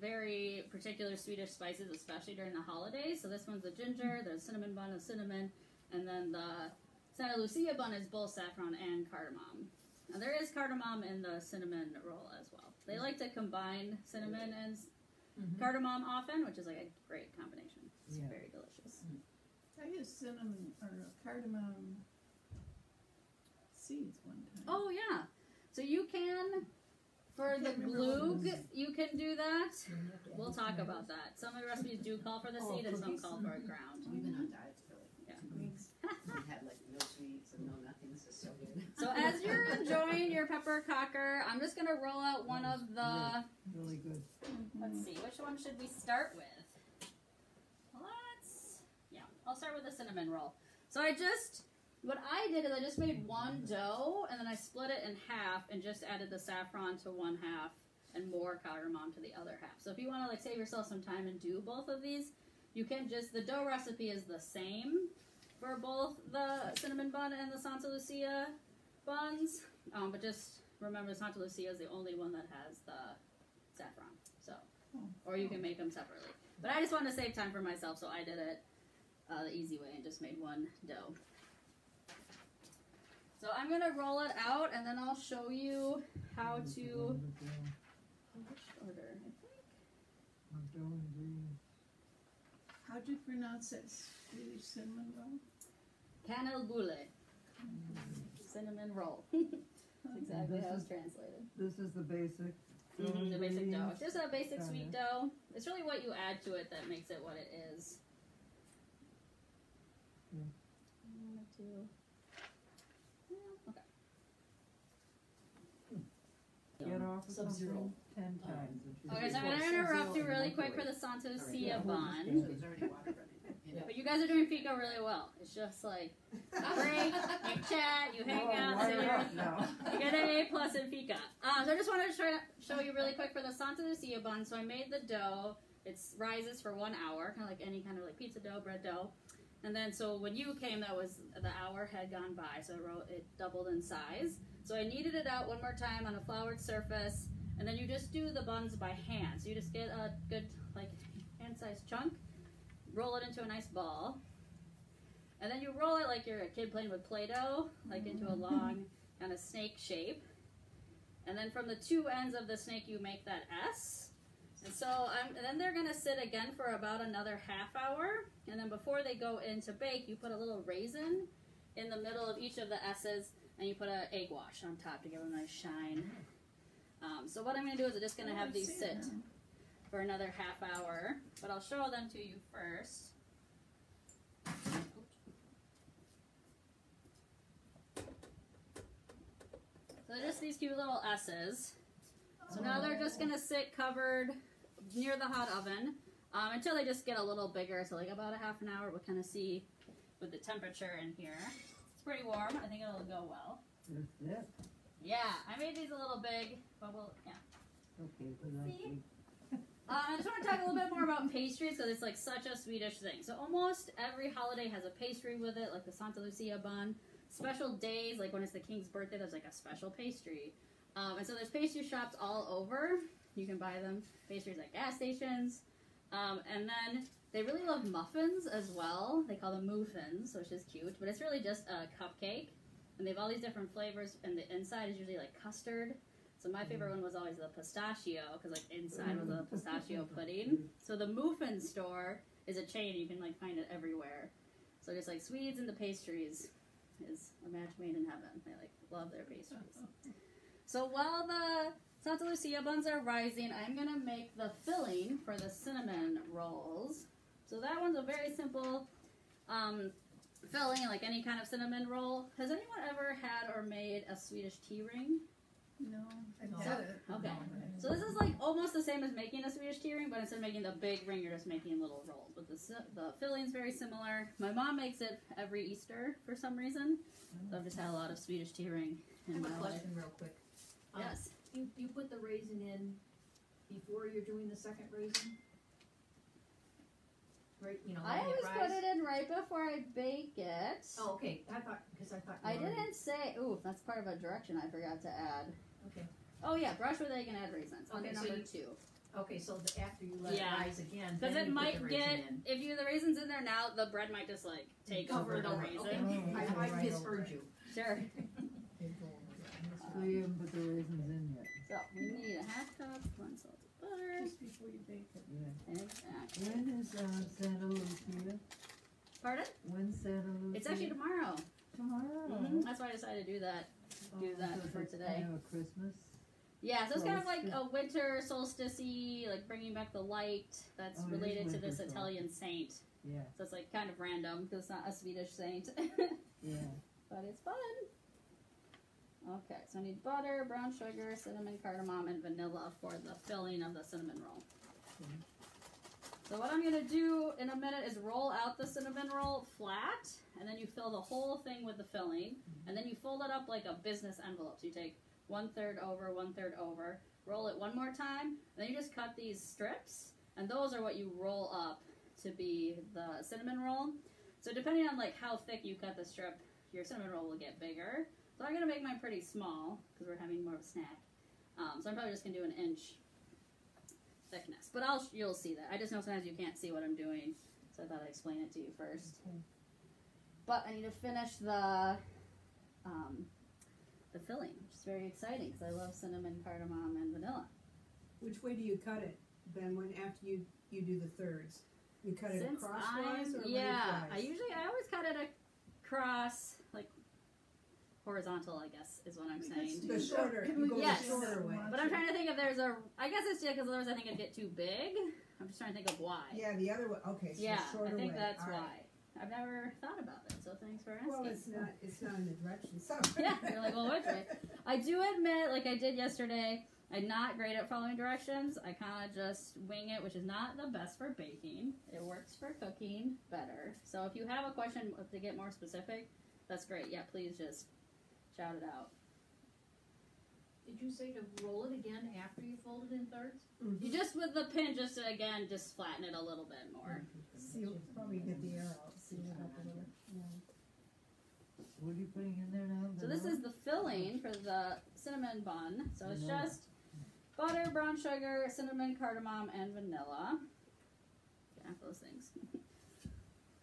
very particular Swedish spices, especially during the holidays. So this one's the ginger, the cinnamon bun is cinnamon, and then the Santa Lucia bun is both saffron and cardamom. Now there is cardamom in the cinnamon roll as well. They like to combine cinnamon and cardamom often, which is like a great combination. It's Yeah. very delicious. I used cinnamon or cardamom seeds one time. Oh yeah, so you can for the can't remember what it glug you can do that. We'll talk about that. Some of the recipes do call for the seed, and some call for it ground. We've been on diets for like Yeah. 2 weeks. We've had like no sweets and no nothing. This is so good. So as you're enjoying your pepparkakor, I'm just gonna roll out one of the. Really good. Let's see, which one should we start with? I'll start with the cinnamon roll. So what I did is I just made one dough, and then I split it in half and just added the saffron to one half and more cardamom to the other half. So if you want to like save yourself some time and do both of these, you can just, the dough recipe is the same for both the cinnamon bun and the Santa Lucia buns, but just remember Santa Lucia is the only one that has the saffron. So, or you can make them separately. But I just wanted to save time for myself, so I did it the easy way and just made one dough. So I'm gonna roll it out, and then I'll show you how to. Which order? How'd you pronounce that Swedish cinnamon roll? Kanelbulle. Cinnamon roll. That's exactly how it's translated. This is the basic. The basic dough. It's just a basic Got sweet it. dough. It's really what you add to it that makes it what it is. Yeah. Okay. Get off of Sub-zero. something 10 times. Okay, so I'm going to interrupt you really quick for the Santa Lucia bun. There's already water running. Yeah. But you guys are doing Fika really well. It's just like break, you chat, you hang out, so you get an A+ in Fika. So I just wanted to show you really quick for the Santa Lucia bun. So I made the dough. It rises for 1 hour, kind of like any kind of like pizza dough, bread dough. And then so when you came, that was the hour had gone by, so it doubled in size. So I kneaded it out one more time on a floured surface, and then you just do the buns by hand. So you just get a good like hand-sized chunk, roll it into a nice ball, and then you roll it like you're a kid playing with Play-Doh, like into a long kind of snake shape. And then from the two ends of the snake, you make that S. And so and then they're gonna sit again for about another half hour. And then before they go into bake, you put a little raisin in the middle of each of the S's, and you put an egg wash on top to give them a nice shine. So what I'm gonna do is I'm just gonna have these sit for another half hour, but I'll show them to you first. So they're just these cute little S's. So now they're just gonna sit covered near the hot oven until they just get a little bigger. So like about a half an hour, we'll kind of see with the temperature in here. It's pretty warm. I think it'll go well. That's it. Yeah, I made these a little big, but we'll, yeah. Okay, so that's See? it. I just want to talk a little bit more about pastries because it's like such a Swedish thing. So almost every holiday has a pastry with it, like the Santa Lucia bun. Special days, like when it's the king's birthday, there's like a special pastry. And so there's pastry shops all over. You can buy them, pastries at gas stations. And then they really love muffins as well. They call them muffins, which is cute. But it's really just a cupcake. And they have all these different flavors. And the inside is usually like custard. So my favorite one was always the pistachio, because like inside was a pistachio pudding. So the muffin store is a chain. You can like find it everywhere. So just like Swedes and the pastries is a match made in heaven. They like love their pastries. So while the Santa Lucia buns are rising, I'm going to make the filling for the cinnamon rolls. So that one's a very simple filling, like any kind of cinnamon roll. Has anyone ever had or made a Swedish tea ring? No, I've No. had it. Okay. No. So this is like almost the same as making a Swedish tea ring, but instead of making the big ring, you're just making little rolls. But the filling's very similar. My mom makes it every Easter for some reason. So I've just had a lot of Swedish tea ring I in have my a life. question real quick. Yes. You put the raisin in before you're doing the second raisin? Right, you know, I letting always rise? put it in right before I bake it. Oh, okay. I thought you I already- didn't say. Ooh, that's part of a direction I forgot to add. Okay. Oh yeah, brush with egg and add raisins. Okay, Under so number you- 2. Okay, so after you let Yeah. it rise again, Because then it you put might the get, raisin in. if you the raisins in there now, the bread might just like take over the raisin. Okay. I Right misheard you. Sure. So you haven't put the raisins in yet. So we need a half cup, 1 salted butter. Just before you bake it. Yeah. Exactly. When is Santa Lucia? Pardon? When's Santa Lucia? It's actually tomorrow. tomorrow. That's why I decided to do that. Do that so for it's today. Kind of a Christmas. Yeah, so it's kind of like Solstice. a winter solstice, like bringing back the light. That's Oh, it is related to winter this solstice. Italian saint. Yeah, So it's like kind of random because it's not a Swedish saint. yeah. But it's fun. Okay, so I need butter, brown sugar, cinnamon, cardamom, and vanilla for the filling of the cinnamon roll. Okay. So what I'm going to do in a minute is roll out the cinnamon roll flat, and then you fill the whole thing with the filling, and then you fold it up like a business envelope. So you take 1/3 over, 1/3 over, roll it one more time, and then you just cut these strips, and those are what you roll up to be the cinnamon roll. So depending on like how thick you cut the strip, your cinnamon roll will get bigger. So I'm going to make mine pretty small because we're having more of a snack. So I'm probably just going to do an inch thickness. But you'll see that. I just know sometimes you can't see what I'm doing, so I thought I'd explain it to you first. Okay. But I need to finish the the filling, which is very exciting because I love cinnamon, cardamom, and vanilla. Which way do you cut it, Ben, when after you do the thirds? You cut it Since crosswise or I lengthwise? always cut it across, like horizontal, I guess is what I'm saying. The shorter, Can we you go Yes. the shorter way. But I'm trying to think if there's a. I guess it's because otherwise I think it'd get too big. I'm just trying to think of why. Yeah, the other way, okay, so Yeah, shorter I think way. that's All why. right. I've never thought about it, so thanks for asking. Well, it's not in the direction, so. Yeah, you're like, well, which way? I do admit, like I did yesterday, I'm not great at following directions. I kind of just wing it, which is not the best for baking. It works for cooking better. So if you have a question to get more specific, that's great. Yeah, please just shout it out. Did you say to roll it again after you fold it in thirds? You just, with the pin, just to, again, just flatten it a little bit more. See, probably get the air out, seal it up a little. Yeah. What are you putting in there now? So this is the filling for the cinnamon bun. So it's just butter, brown sugar, cinnamon, cardamom, and vanilla. Yeah, those things.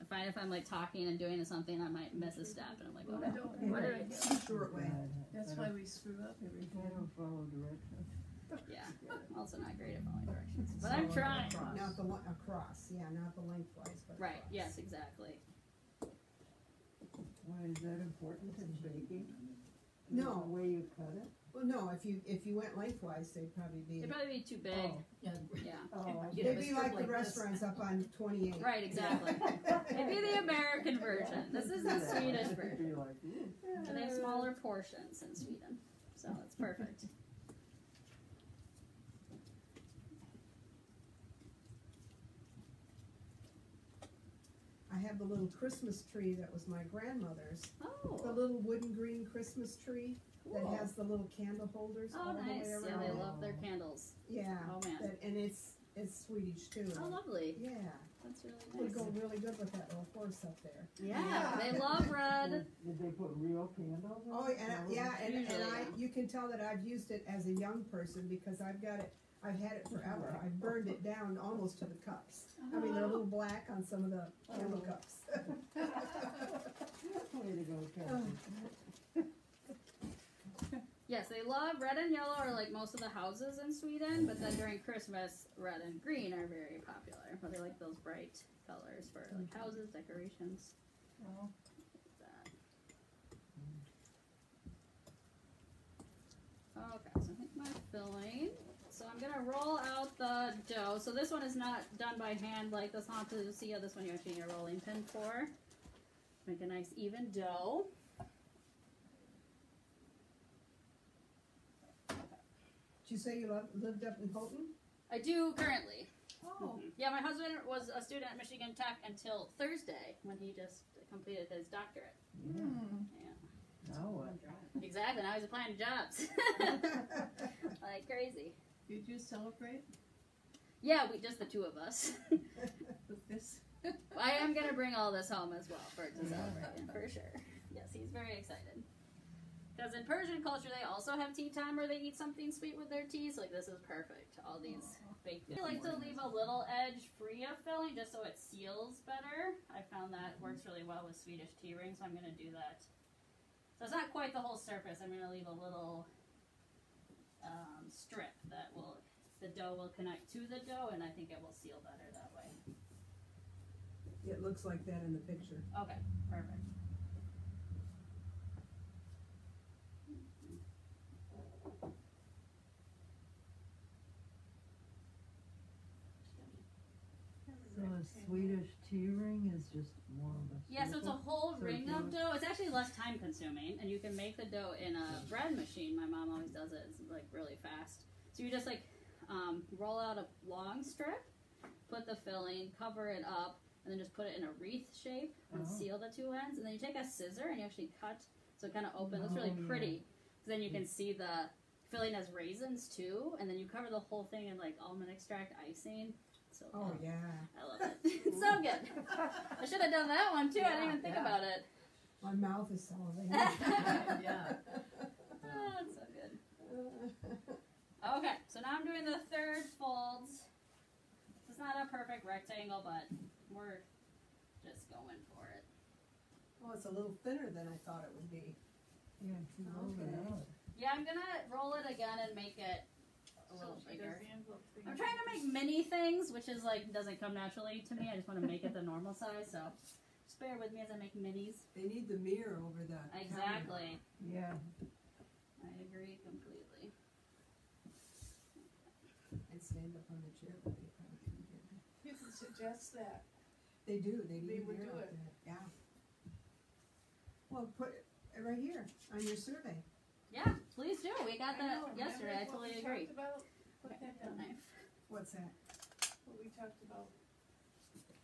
I find if I'm like talking and doing something, I might miss a step, and I'm like, oh, what did I do? Short way. That's why we screw up I everything. don't follow directions. Yeah, I'm also not great at following directions, but I'm trying. Not the across, yeah, not the lengthwise, but Right, across. yes, exactly. Why is that important in baking? No. The way you cut it? Well, no, if you went lengthwise, they'd probably be. It'd probably be too big. Oh. Yeah. Yeah. Oh, They'd be like the restaurants up on 28. Right, exactly. It'd be the American version. This is the Swedish version. Be like, ooh. And they have smaller portions in Sweden, so it's perfect. I have the little Christmas tree that was my grandmother's. The Oh, little wooden green Christmas tree cool. that has the little candle holders all Oh, the nice. way around. Yeah, they it. love their candles. Yeah. Oh, man. And it's Swedish too. Oh, lovely. Yeah. That's Would really go nice. really good with that little horse up there. Yeah, they love red. Did they put real candles in Oh, it? and Usually, I, yeah. you can tell that I've used it as a young person because I've had it forever. I've burned it down almost to the cups. I mean, they're a little black on some of the candle cups. Way to go, Kathy. Yes, they love red and yellow are like most of the houses in Sweden, but then during Christmas, red and green are very popular. But they like those bright colors for like houses, decorations. Oh. Okay, so I think my filling. So I'm gonna roll out the dough. So this one is not done by hand like this on to Lucia. This one you actually need a rolling pin for. Make a nice even dough. Did you say you lived up in Houghton? I do currently. Oh. Yeah, my husband was a student at Michigan Tech until Thursday when he just completed his doctorate. Yeah. Yeah, Now what? exactly. Now he's applying to jobs like crazy. Did you celebrate Yeah, we just the two of us. with this? I am gonna bring all this home as well for it to celebrate for sure. Yes, he's very excited. Because in Persian culture, they also have tea time where they eat something sweet with their tea. So like this is perfect. All these baked goods. I like to leave a little edge free of filling just so it seals better. I found that works really well with Swedish tea rings, so I'm gonna do that. So it's not quite the whole surface. I'm gonna leave a little strip that the dough will connect to the dough, and I think it will seal better that way. It looks like that in the picture. Okay, perfect. So a Swedish tea ring is just more of a Yeah, so it's a whole So ring do of it- dough. It's actually less time consuming, and you can make the dough in a bread machine. My mom always does it. It's like really fast. So you just like roll out a long strip, put the filling, cover it up, and then just put it in a wreath shape and Oh. seal the two ends. And then you take a scissor and you actually cut so it kind of open. Looks really Oh, yeah. pretty. So then you can see the filling as raisins too, and then you cover the whole thing in like almond extract icing. So Oh, good. yeah. I love it. It's so good. I should have done that one too. I didn't even think Yeah. about it. My mouth is salivating. Yeah. Oh, it's so good. Okay, so now I'm doing the third folds. This is not a perfect rectangle, but we're just going for it. Oh, it's a little thinner than I thought it would be. Yeah, she rolled it Okay. out. Yeah, I'm gonna roll it again and make it a little So she does bigger. the envelope thing. I'm trying to make mini things, which is like doesn't come naturally to me. I just want to make it the normal size, so just bear with me as I make minis. They need the mirror over the counter. Exactly. Yeah. I agree completely. And stand up on the chair, but they probably couldn't get it. You can suggest that. They do, they They need a would mirror do up it. there. Yeah. Well, put it right here on your survey. Yeah, please do. We got I that know, yesterday. I remember what totally we agree. talked about? Put Okay, that down. knife. What's that? What we talked about,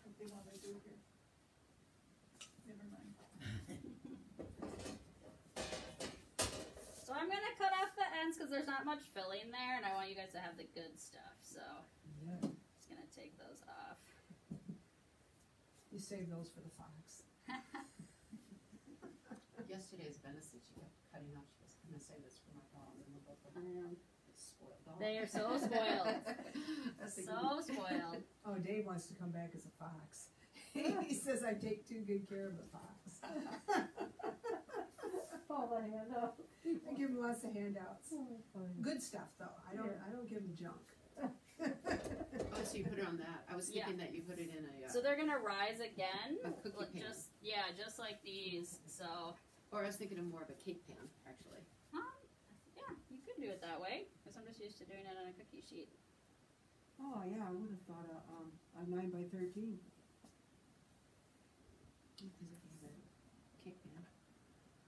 what they want to do here. Never mind. So I'm gonna cut off the ends because there's not much filling there, and I want you guys to have the good stuff. So Yeah. just gonna take those off. You save those for the fox. Yesterday's venison, she kept cutting off, she was gonna say this for my dog, and we're both I know. like, spoiled dog. They are so spoiled. That's the So spoiled. Oh, Dave wants to come back as a fox. He says I take too good care of the fox. Oh, the hand up. I give him lots of handouts. Oh, funny. Good stuff though. I don't give him junk. Oh, so you put it on that, I was Yeah. thinking that you put it in a, So they're gonna rise again. A cookie Like, pan. just like these. So or I was thinking of more of a cake pan, actually. yeah, you could do it that way. Because I'm just used to doing it on a cookie sheet. Oh, yeah, I would have thought a 9x13. Because if you have a cake pan,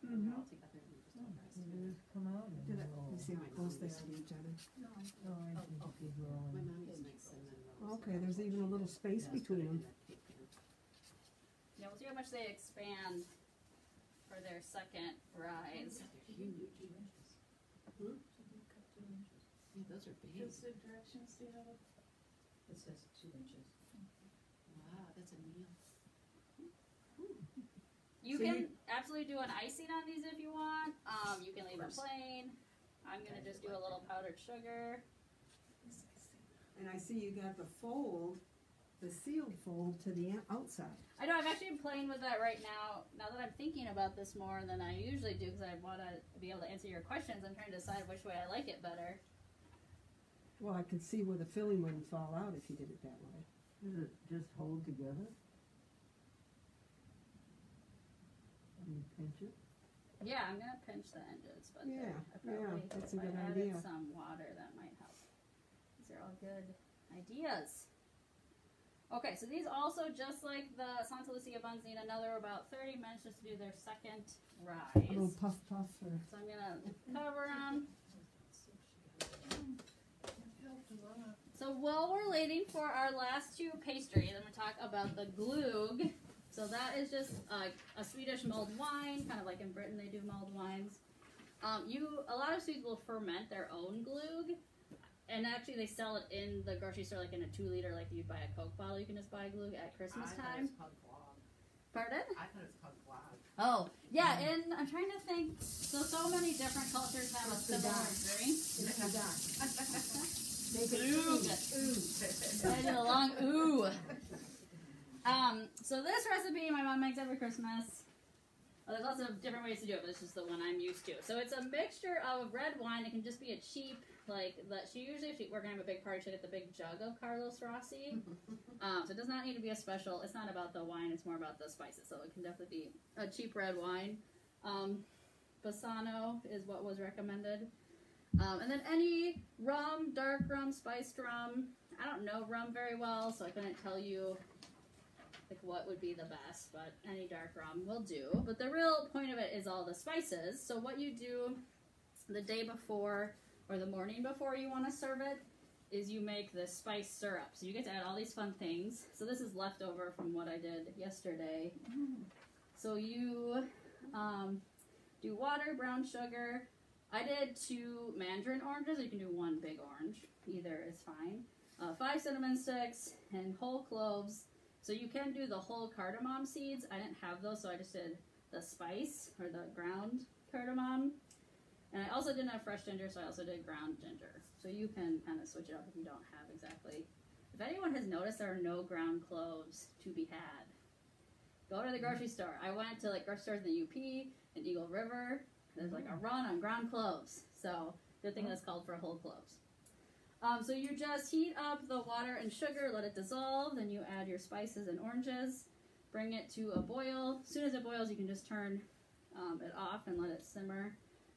Mhm. they're all together and you just all rise They together. just come out and Let me roll. see how close they are to each other. No, I Oh, I think she's My rolling. mom just makes cinnamon rolls. Okay, there's even a little space Yeah, put it between in them. that cake pan. Yeah, we'll see how much they expand for their second rise. They're huge. so you cut 2 inches. Yeah, those are big. Does the directions they have? It says 2 inches. Wow, that's a meal. You So can absolutely do an icing on these if you want. You can leave it Course. plain. I'm gonna just do a little powdered sugar. And I see you got the fold, the sealed fold to the outside. I know I've actually been playing with that right now. Now that I'm thinking about this more than I usually do, because I want to be able to answer your questions, I'm trying to decide which way I like it better. Well, I could see where the filling wouldn't fall out if you did it that way. Does it just hold together? You pinch it? Yeah, I'm gonna pinch the edges, but Yeah, I probably, that's a if good I added idea. some water, that might help. These are all good ideas. Okay, so these also, just like the Santa Lucia buns, need another about 30 minutes just to do their second A little rise. puff puff or. So I'm gonna cover them. So while we're waiting for our last two pastries, I'm gonna talk about the Glogg. So that is just a Swedish mulled wine, kind of like in Britain they do mulled wines. A lot of Swedes will ferment their own Glogg, and actually they sell it in the grocery store, like in a 2 liter, like you'd buy a Coke bottle. You can just buy Glogg at Christmas I thought it time. was called Glogg. Pardon? I thought it was called Glogg. Oh, yeah, and I'm trying to think. So many different cultures have a similar drink. It's the dot. Make it Glogg. I did a long ooh. So this recipe my mom makes every Christmas. There's lots of different ways to do it, but it's just the one I'm used to. So it's a mixture of red wine. It can just be a cheap, like, if we're gonna have a big party, she'll get the big jug of Carlos Rossi. So it does not need to be a special. It's not about the wine, it's more about the spices. So it can definitely be a cheap red wine. Bassano is what was recommended. And then any rum, dark rum, spiced rum. I don't know rum very well, so I couldn't tell you like what would be the best, but any dark rum will do. But the real point of it is all the spices. So what you do the day before or the morning before you want to serve it is you make this spice syrup. So you get to add all these fun things. So this is leftover from what I did yesterday. So you do water, brown sugar. I did 2 mandarin oranges. You can do 1 big orange. Either is fine. 5 cinnamon sticks and whole cloves. So you can do the whole cardamom seeds. I didn't have those, so I just did the spice or the ground cardamom. And I also didn't have fresh ginger, so I also did ground ginger. So you can kind of switch it up if you don't have exactly. If anyone has noticed there are no ground cloves to be had, go to the grocery store. I went to like grocery stores in the UP and Eagle River. There's like a run on ground cloves. So good thing that's called for whole cloves. So you just heat up the water and sugar, let it dissolve, then you add your spices and oranges, bring it to a boil. As soon as it boils, you can just turn it off and let it simmer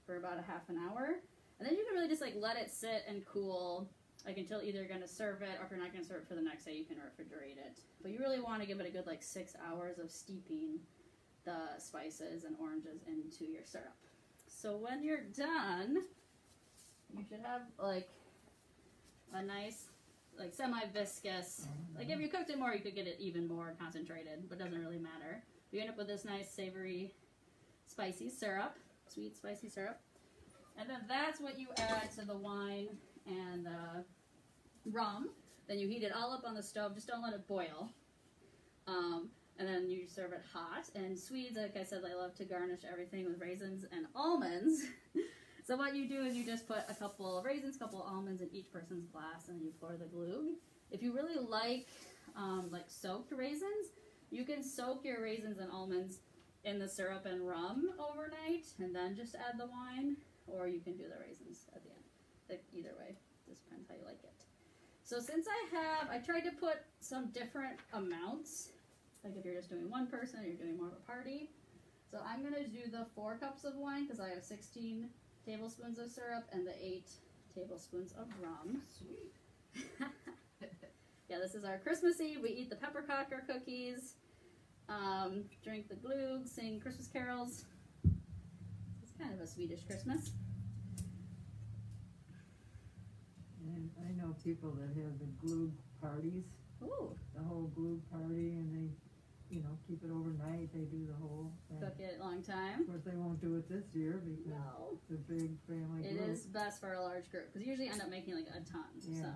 for about a half an hour. And then you can really just like let it sit and cool, like until either you're gonna serve it, or if you're not gonna serve it for the next day, you can refrigerate it. But you really want to give it a good like 6 hours of steeping the spices and oranges into your syrup. So when you're done, you should have like a nice, like semi-viscous, like if you cooked it more, you could get it even more concentrated, but it doesn't really matter. You end up with this nice savory, spicy syrup, sweet spicy syrup. And then that's what you add to the wine and the rum. Then you heat it all up on the stove, just don't let it boil. And then you serve it hot. And Swedes, like I said, they love to garnish everything with raisins and almonds. So what you do is you just put a couple of raisins, a couple of almonds in each person's glass, and then you pour the Glogg. If you really like soaked raisins, you can soak your raisins and almonds in the syrup and rum overnight, and then just add the wine, or you can do the raisins at the end. Like, either way, just depends how you like it. So since I tried to put some different amounts, like if you're just doing one person, or you're doing more of a party. So I'm gonna do the 4 cups of wine because I have 16 tablespoons of syrup and the 8 tablespoons of rum. Sweet. Yeah, this is our Christmas Eve. We eat the pepparkakor cookies, drink the Glogg, sing Christmas carols. It's kind of a Swedish Christmas. And I know people that have the Glogg parties. Ooh. The whole Glogg party, and they, keep it overnight. They do the whole thing. Cook it a long time. Of course, they won't do it this year because it's a big family group. It is best for a large group because you usually end up making like a ton. Yeah. So.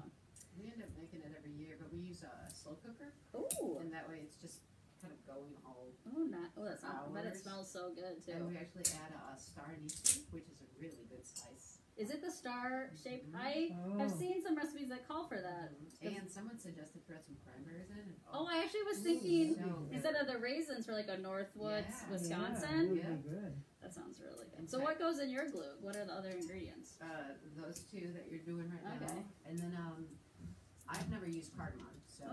We end up making it every year, but we use a slow cooker. Ooh. And that way it's just kind of going all That's not. I bet it smells so good too. And we actually add a star anise, which is a really good spice. Is it the star shape? I have seen some recipes that call for that. And someone suggested throw some cranberries in. And, I actually was thinking so instead of the raisins for like a Northwoods, Yeah. Wisconsin. Yeah, would be good. That sounds really good. So what goes in your Glogg? What are the other ingredients? Those 2 that you're doing right now. Okay. And then I've never used cardamom, so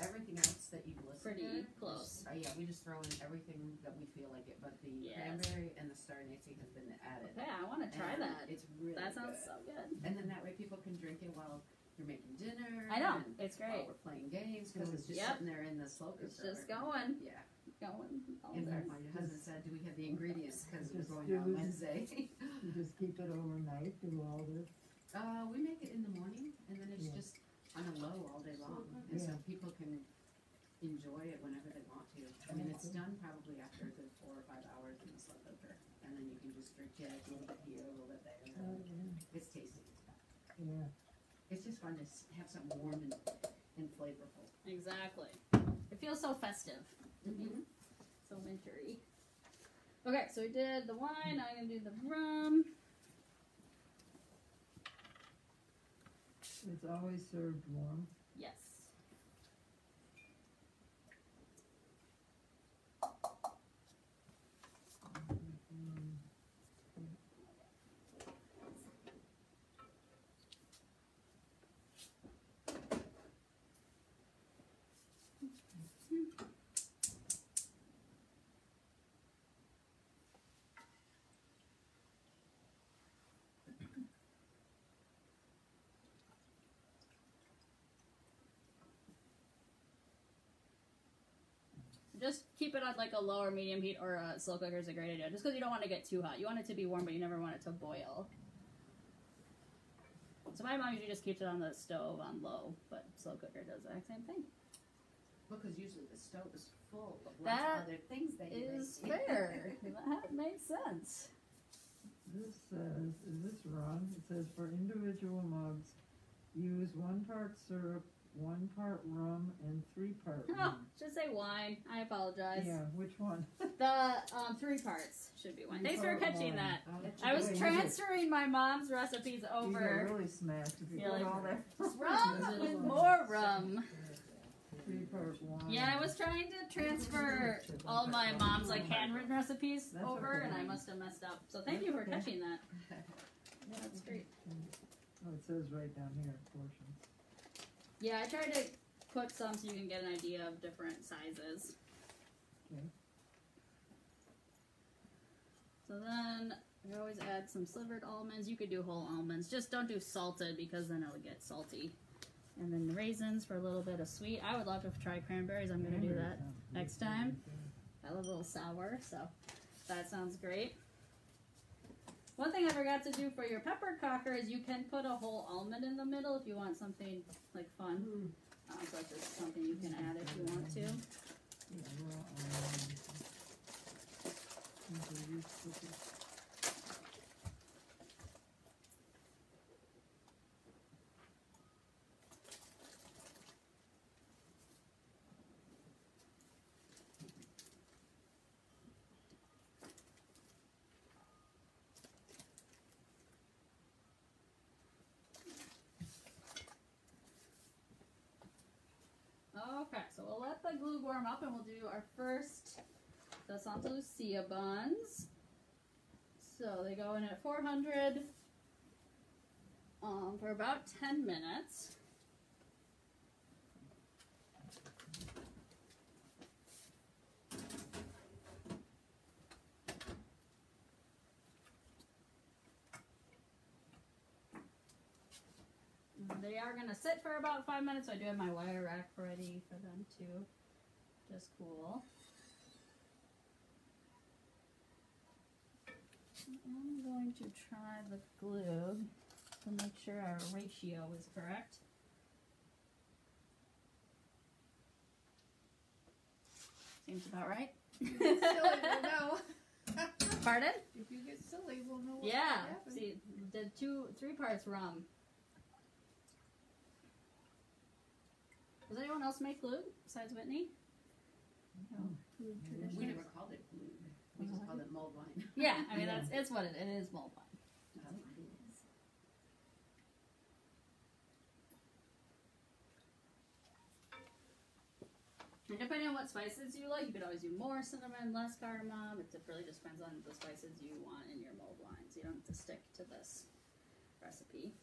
everything else that you've listed Pretty there, close. Yeah, we just throw in everything that we feel like it, but the cranberry and the star anise has been added. Okay, I want to try And that. It's really That sounds good. so good. And then that way people can drink it while you're making dinner. I know, and it's while great. we're playing games because it's just sitting there in the slow cooker. It's just going. Yeah. Going. All And there. my husband said, "Do we have the ingredients?" Because we're Just going do on it. Wednesday. You just keep it overnight, do all this. We make it in the morning, and then it's just on a low all day long, and so people can enjoy it whenever they want to. I mean, it's done probably after a good 4 or 5 hours in the slow cooker, and then you can just drink it a little bit here, a little bit there. It's tasty. Yeah. It's just fun to have something warm and flavorful. Exactly. It feels so festive. So wintry. Okay, so we did the wine. Now I'm gonna do the rum. It's always served warm. Yes. Just keep it on like a low or medium heat, or a slow cooker is a great idea. Just because you don't want to get too hot. You want it to be warm, but you never want it to boil. So my mom usually just keeps it on the stove on low, but slow cooker does the exact same thing. Because usually the stove is full of lots That of other things that you is make. fair. That makes sense. This says, is this wrong? It says for individual mugs, use 1 part syrup, 1 part rum, and 3 part Oh, rum. should say wine. I apologize. Yeah, which one? The 3 parts should be wine. Thanks for catching that. Oh, I was Wait, transferring my mom's recipes You over. got really smashed if you You're put like, all that. Rum with more rum. 3-part wine. Yeah, I was trying to transfer all my mom's like handwritten recipes That's over, okay. and I must have messed up. So thank you for catching that. Yeah, that's great. Oh, it says right down here, portions. Yeah, I tried to put some so you can get an idea of different sizes. Okay. So then I always add some slivered almonds. You could do whole almonds. Just don't do salted because then it'll get salty. And then raisins for a little bit of sweet. I would love to try cranberries. I'm going to do that next time. I love a little sour, so that sounds great. One thing I forgot to do for your pepparkakor is you can put a whole almond in the middle if you want something like fun. So that's just something you can add if you want to. Okay, so we'll let the glue warm up and we'll do our first, the Santa Lucia buns. So they go in at 400 for about 10 minutes. They are going to sit for about 5 minutes, so I do have my wire rack ready for them to just cool. I'm going to try the glue to make sure our ratio is correct. Seems about right. If you get silly, we'll know. Pardon? If you get silly, we'll know what Yeah. happened. See, did 3 parts rum. Does anyone else make glue besides Whitney? No. We never called it glue. We just called it mulled wine. Yeah, I mean it's what it is, mulled wine. That's what it is. And depending on what spices you like, you could always do more cinnamon, less cardamom. It really just depends on the spices you want in your mulled wine. So you don't have to stick to this recipe.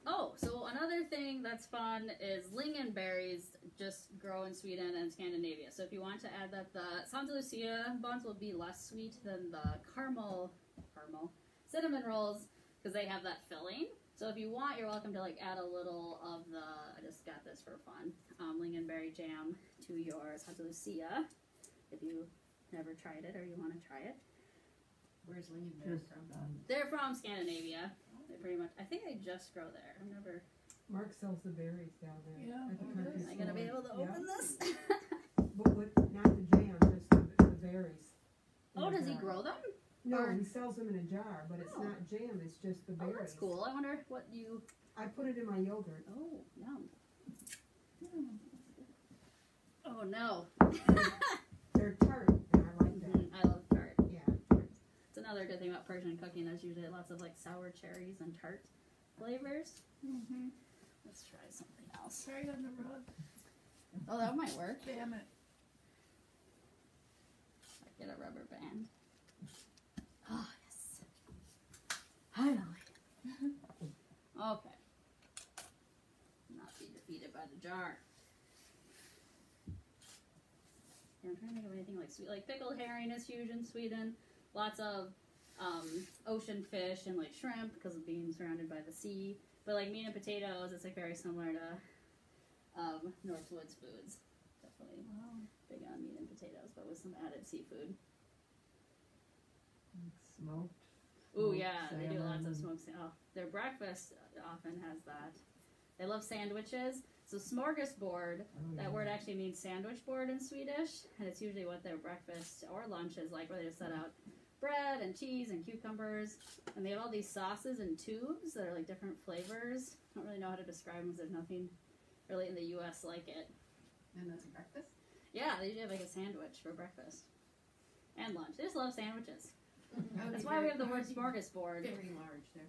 Oh, so another thing that's fun is lingonberries just grow in Sweden and Scandinavia. So if you want to add that, the Santa Lucia buns will be less sweet than the caramel cinnamon rolls because they have that filling. So if you want, you're welcome to like add a little of the, I just got this for fun, lingonberry jam to your Santa Lucia if you never tried it or you want to try it. Where's lingonberry from? They're from Scandinavia. They pretty much, I think they just grow there. I've never. Mark sells the berries down there. Yeah, at the oh, country Am I gonna be store. able to open this? But with, not the jam, just the berries. in Oh, a does he jar. grow them? No, or- he sells them in a jar, but it's Oh. not jam, it's just the Oh, berries. that's cool. I wonder what you. I put it in my yogurt. Oh, yum. Oh no. They're tart, and I like that. I love tart. Yeah. It's another good thing about Persian cooking. There's usually lots of like sour cherries and tart flavors. Mm-hmm. Let's try something else. Try it on the rug. Oh, that might work. Damn it. Get a rubber band. Oh, yes. Finally. Okay. Not be defeated by the jar. Yeah, I'm trying to think of anything like sweet. Like pickled herring is huge in Sweden. Lots of ocean fish and like shrimp because of being surrounded by the sea. But like meat and potatoes, it's like very similar to Northwoods foods. Definitely big on meat and potatoes, but with some added seafood. Smoked. Ooh, smoked yeah, they do lots of salmon. smoked. Oh, their breakfast often has that. They love sandwiches. So smorgasbord, that word actually means sandwich board in Swedish, and it's usually what their breakfast or lunch is like, where they just set out bread and cheese and cucumbers, and they have all these sauces in tubes that are like different flavors. I don't really know how to describe them because there's nothing really in the U.S. like it. And that's a breakfast? Yeah, they usually have like a sandwich for breakfast and lunch. They just love sandwiches. That would That's be why we very- have the that word would be smorgasbord. Very large there.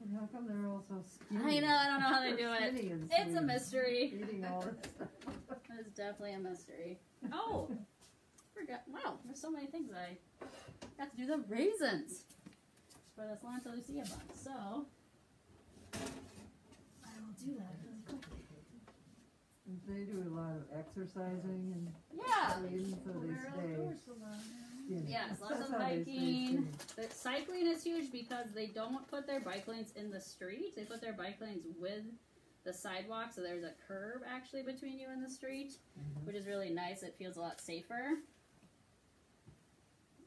And how come they're all so skinny? I know, I don't know how they do it. Skinny and It's a sweet, mystery. Eating all this stuff. It's definitely a mystery. Oh, forgot. Wow, there's so many things I got to do. The raisins for the Santa Lucia bun. So I will do that really quickly. And they do a lot of exercising and Yeah. eating, so they stay skinny. Yes, lots That's of how they stay hiking. skinny. The cycling is huge because they don't put their bike lanes in the street. They put their bike lanes with the sidewalk, so there's a curb actually between you and the street, which is really nice. It feels a lot safer.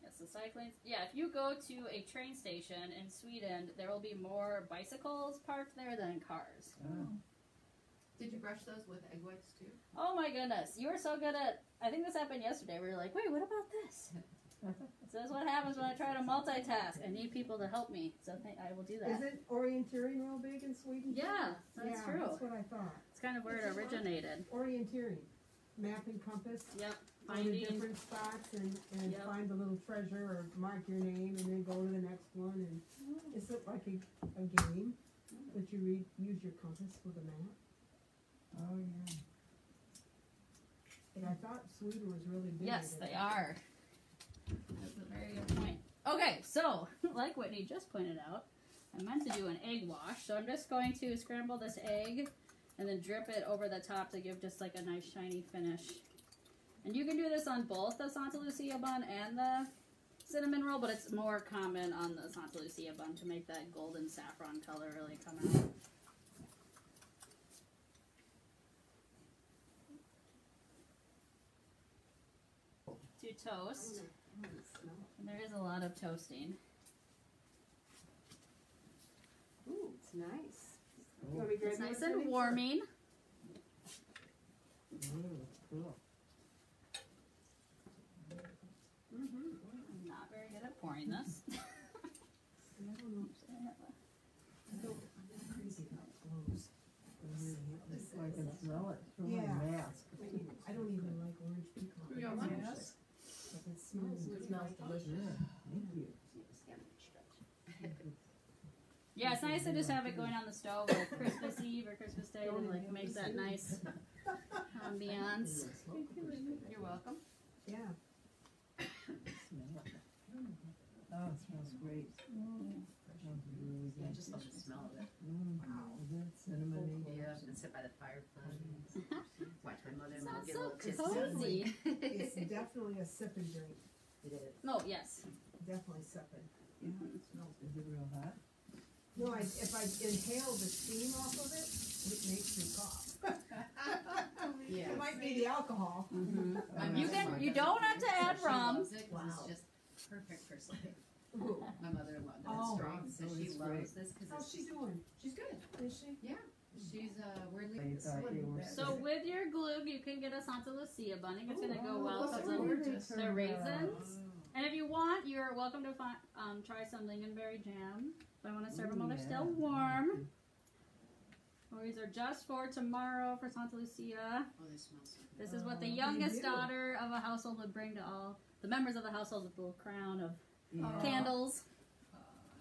Yes, the cycling. Yeah, if you go to a train station in Sweden, there will be more bicycles parked there than cars. Oh. Did you brush those with egg whites too? Oh my goodness, you were so good at. I think this happened yesterday. We were like, wait, what about this? So that's what happens when I try to multitask. I need people to help me, so I will do that. Isn't orienteering real big in Sweden? Yeah, that's yeah, true. That's what I thought. It's kind of where it originated. Orienteering, map and compass. Yep, Go to finding. different spots and Yep. find the little treasure or mark your name and then go to the next one and it's like a game that you use your compass with a map. Oh, yeah. And I thought Sweden was really big. Yes, at it. they are. That's a very good point. Okay, so like Whitney just pointed out, I meant to do an egg wash, so I'm just going to scramble this egg and then drip it over the top to give just like a nice shiny finish. And you can do this on both the Santa Lucia bun and the cinnamon roll, but it's more common on the Santa Lucia bun to make that golden saffron color really come out. To toast. And there is a lot of toasting. Ooh, it's nice. Oh. You want me to grab It's you nice one, and Cindy? warming. Ooh, cool. I'm not very good at pouring this. I don't know. I'm crazy about clothes. I can smell it through Yeah. my mask. I don't even like orange pecan. You don't like Yes. But it smells good. Yeah, thank you. Yeah, it's nice to just have it going on the stove like Christmas Eve or Christmas Day and like make that nice ambiance. You're welcome. Yeah. Smell it. Oh, it smells great. Smells really Yeah, I good. just love the smell of it. Wow. Is it cinnamony? Yeah, and sit by the fireplace. Watch my Sounds mother-in-law get a so little kiss. cozy. It's definitely a sipping drink. It is. Oh, yes. Definitely sipping. It smells. Is it real hot? No, if I inhale the steam off of it, it makes me cough. Yeah. It might be the alcohol. You don't have to add rum. Wow. It's just perfect for sleeping. Ooh. My mother-in-law does Oh, strong, so oh, she it's loves great. this because How's she doing? she's good. Is she? Yeah, she's weirdly. I thought you were So with your glue, you can get a Santa Lucia bun. It's going to go well that's with gorgeous. the raisins. And if you want, you're welcome to try some lingonberry jam. But I want to serve them while they're still warm. Or these are just for tomorrow for Santa Lucia. Oh, they smell so good. This is what the they youngest do. daughter of a household would bring to all the members of the household with a little crown of Yeah. candles.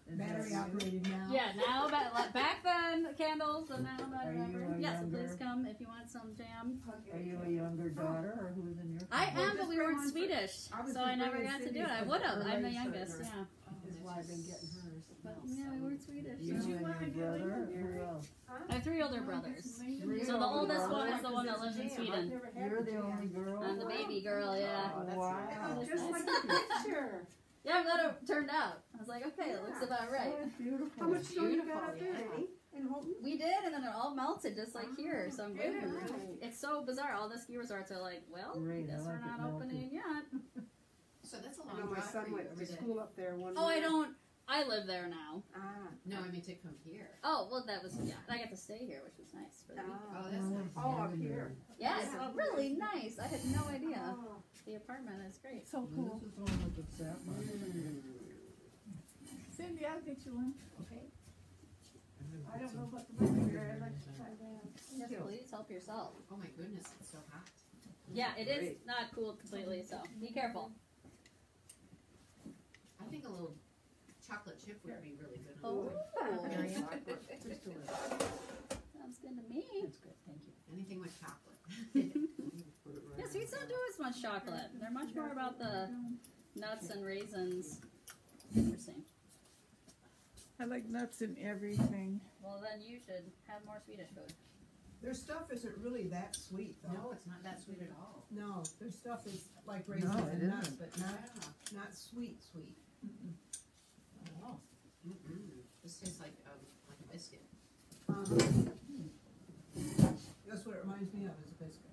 Is Battery that- operated now. Yeah, now back then candles, but now not Are you ever. a Yes, younger- please come if you want some jam. Are you a younger daughter or who's in your I family? am, but just we bring weren't one for- Swedish, I was so just I never bringing got to do Cindy's it. I for would have. her I'm the legs youngest, hurt her. yeah. Is why I've been getting hers. But yeah, we weren't Swedish. You So. and your brother? Who else? I have 3 older brothers. Three So the older oldest one brothers? is the one that lives in Sweden. You're the only girl? I'm the baby girl, yeah. Oh, Oh, wow. just like the picture. Yeah, I'm glad it turned out. I was like, okay, it looks about right. Oh, it's beautiful. How much snow you got Beautiful, up there, yeah. Eddie? In Holton? We did, and then it all melted just like here. So I'm Good. waiting. It's so bizarre. All the ski resorts are like, well, Great, I guess we're like it not melted. opening yet. So that's a I long know my drive for son you went every to day. school up there one Oh, I year. don't. I live there now. Ah. No, I mean to come here. Oh, well, that was, yeah. I got to stay here, which was nice for the week. Oh, that's nice. Oh, up here. Yes, really nice. I had no idea. Oh. The apartment is great. So This cool. is the one with the saffron. Cindy, I'll get you one. Okay. I don't know what the weather here, I'd like to try that. Yes, please help yourself. Oh my goodness, it's so hot. Yeah, it is Great. not cooled completely, so be careful. I think a little chocolate chocolate chip would be really good. Oh. Miriam? Just a little. Sounds good to me. That's good, thank you. Anything with chocolate. Yeah, sweets don't do as much chocolate. They're much more about the nuts and raisins. Interesting. I like nuts in everything. Well, then you should have more Swedish food. Their stuff isn't really that sweet though. No, it's not that sweet at all. No, their stuff is like raisins No, it and nuts, isn't. but not sweet. Oh. This tastes like a biscuit. That's what it reminds me of, is a biscuit.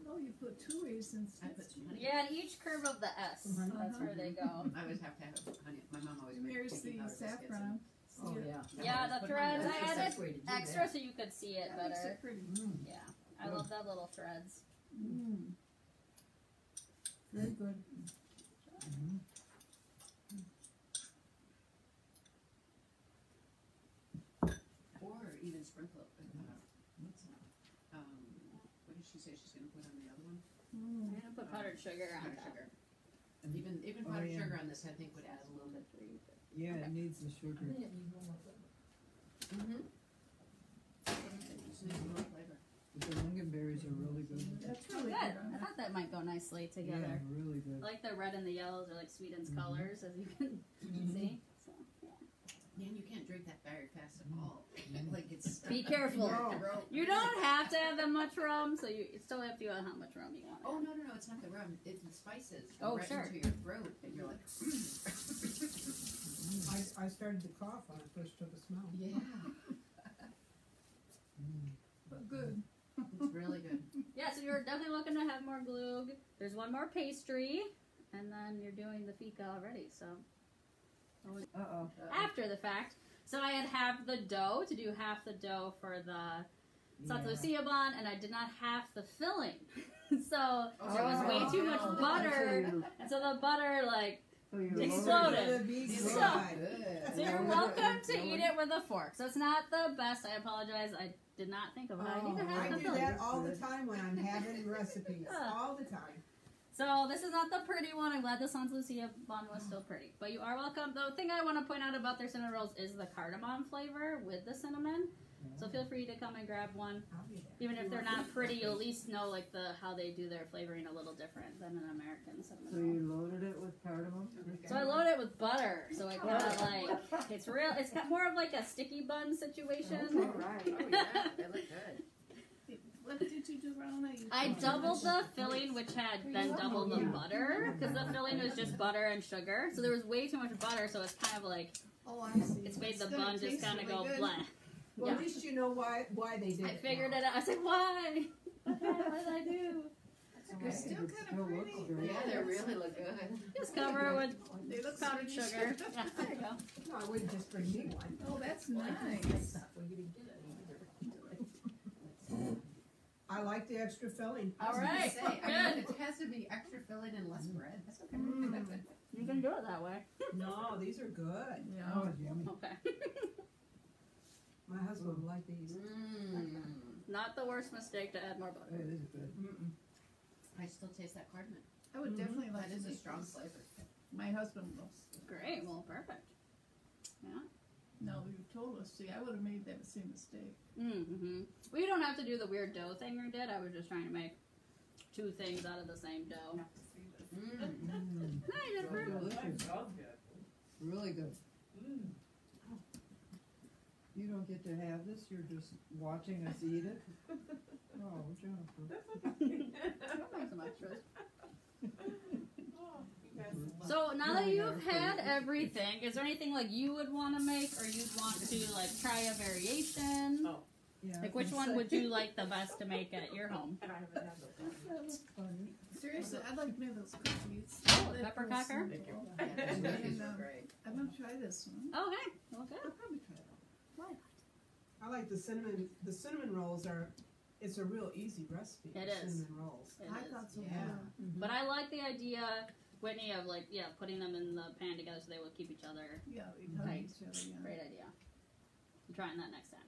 Oh, you put 2 raisins. I put some honey. Yeah, and each curve of the S. That's where they go. I always have to have honey. My mom always makes Here's baking the powder biscuits. saffron. Oh, yeah. Yeah, the threads. I That's the added best way to do extra that. so you could see it That makes better. it pretty. Yeah, I love that little threads. Very good. Or even sprinkle it with, what did she say she's gonna put on the other one? I'm gonna put powdered sugar on Powdered top. sugar. And even Oh, powdered yeah. sugar on this, I think, would add a little bit. Yeah, it needs the I sugar. think it needs one more flavor. It just needs a little flavor. The lingonberries are really good. That's Oh, really good. good. I thought that might go nicely together. Yeah, really good. I like the red and the yellows are like sweetens colors, as you can see. So, yeah. Man, you can't drink that very fast at all. Like it's. Be careful. No. You don't have to have that much rum, so you still have to how much rum you want. Oh no, it's not the rum. It's the spices. Go Oh, right sure. into your throat, and you're like. I started to cough when I first took a smell. Yeah, But good. it's really good. Yeah, so you're definitely looking to have more glug. There's one more pastry, and then you're doing the fika already. So Uh-oh. after the fact, so I had half the dough to do half the dough for the Santa Lucia bun, and I did not half the filling. So there was way too much butter, and so the butter So you're Exploded. It's gonna be It's good. So- good. So you're welcome to eat it with a fork. So it's not the best. I apologize. I did not think of how I need to I have the do filling. that all the time when I'm having recipes. All the time. So this is not the pretty one. I'm glad the Santa Lucia bun was still pretty. But you are welcome. The thing I want to point out about their cinnamon rolls is the cardamom flavor with the cinnamon. So feel free to come and grab one. I'll be there. Even if they're not pretty, you'll at least know like how they do their flavoring a little different than an American So cinnamon roll. you loaded it with cardamom? So I load it with butter. So it kind of like it's real. It's got more of like a sticky bun situation. Alright. Oh yeah, they look good. What did you do, Rona? You I put doubled too much the filling, which had then doubled the butter, because the filling was just butter and sugar. So there was way too much butter, so it's kind of like, Oh, I see. it's made the gonna bun just taste kind of really go good. blah. Well, Yeah. at least you know why they did it. I figured it out. I said, why? What did I do? They're still It kind still of looks pretty. great. Yeah, they really look good. Just cover it with They look powdered Swedish. sugar. Yeah, there you go. No, I wouldn't just bring me one. Oh, that's nice. Well, you didn't get it either. I like the extra filling. I was All gonna right, say, I mean, good. it has to be extra filling and less bread. That's okay. You can do it that way. No, these are good. Oh, it's yummy. Okay. My husband would like these. Not the worst mistake to add more It butter. is good. I still taste that cardamom. I would definitely like That to is a make strong these. flavor. My husband loves. Great. Well, perfect. Yeah. No, you told us. See, I would have made that same mistake. Mm-hmm. Well, you don't have to do the weird dough thing you did. I was just trying to make two things out of the same dough. Hi, Jennifer. Delicious. Really good. You don't get to have this, you're just watching us eat it. Oh, Jennifer. I'll make some extras. So now that you've had everything, is there anything like you would want to make, or you'd want to like try a variation? Yeah, Like which one would you like the best to make at your home? That looks funny. Seriously, I'd like to make those cookies. Oh, That pepparkakor? was- Yeah, those And, cookies are um, great. I'm gonna try this one. Oh, hey, well, good. I'll probably try it. I like the cinnamon. The cinnamon rolls are. It's a real easy recipe. It for is. Cinnamon rolls. It I is. thought so. Yeah. too. But I like the idea, Whitney, of like putting them in the pan together so they will keep each other. Yeah, we help Right. each other. Yeah. Great idea. I'm trying that next time.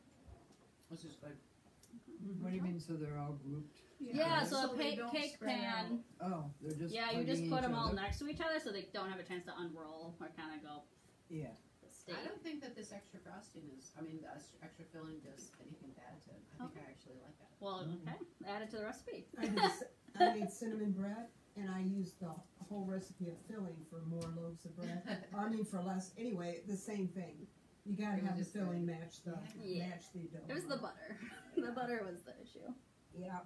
This is good. What do you mean, so they're all grouped? Yeah, so a they don't cake spread pan. Oh, they're just Yeah, you hugging just put each them all other? next to each other so they don't have a chance to unroll or kind of go Yeah. stay. I don't think that this extra frosting is, I mean, the extra filling does anything bad to it. I think I actually like that. Well, okay, add it to the recipe. I made cinnamon bread, and I used the whole recipe of filling for more loaves of bread. Or, I mean, for less. Anyway, the same thing. You gotta It was have the just filling match the Yeah. match the dough. It was the butter. The butter was the issue. Yeah.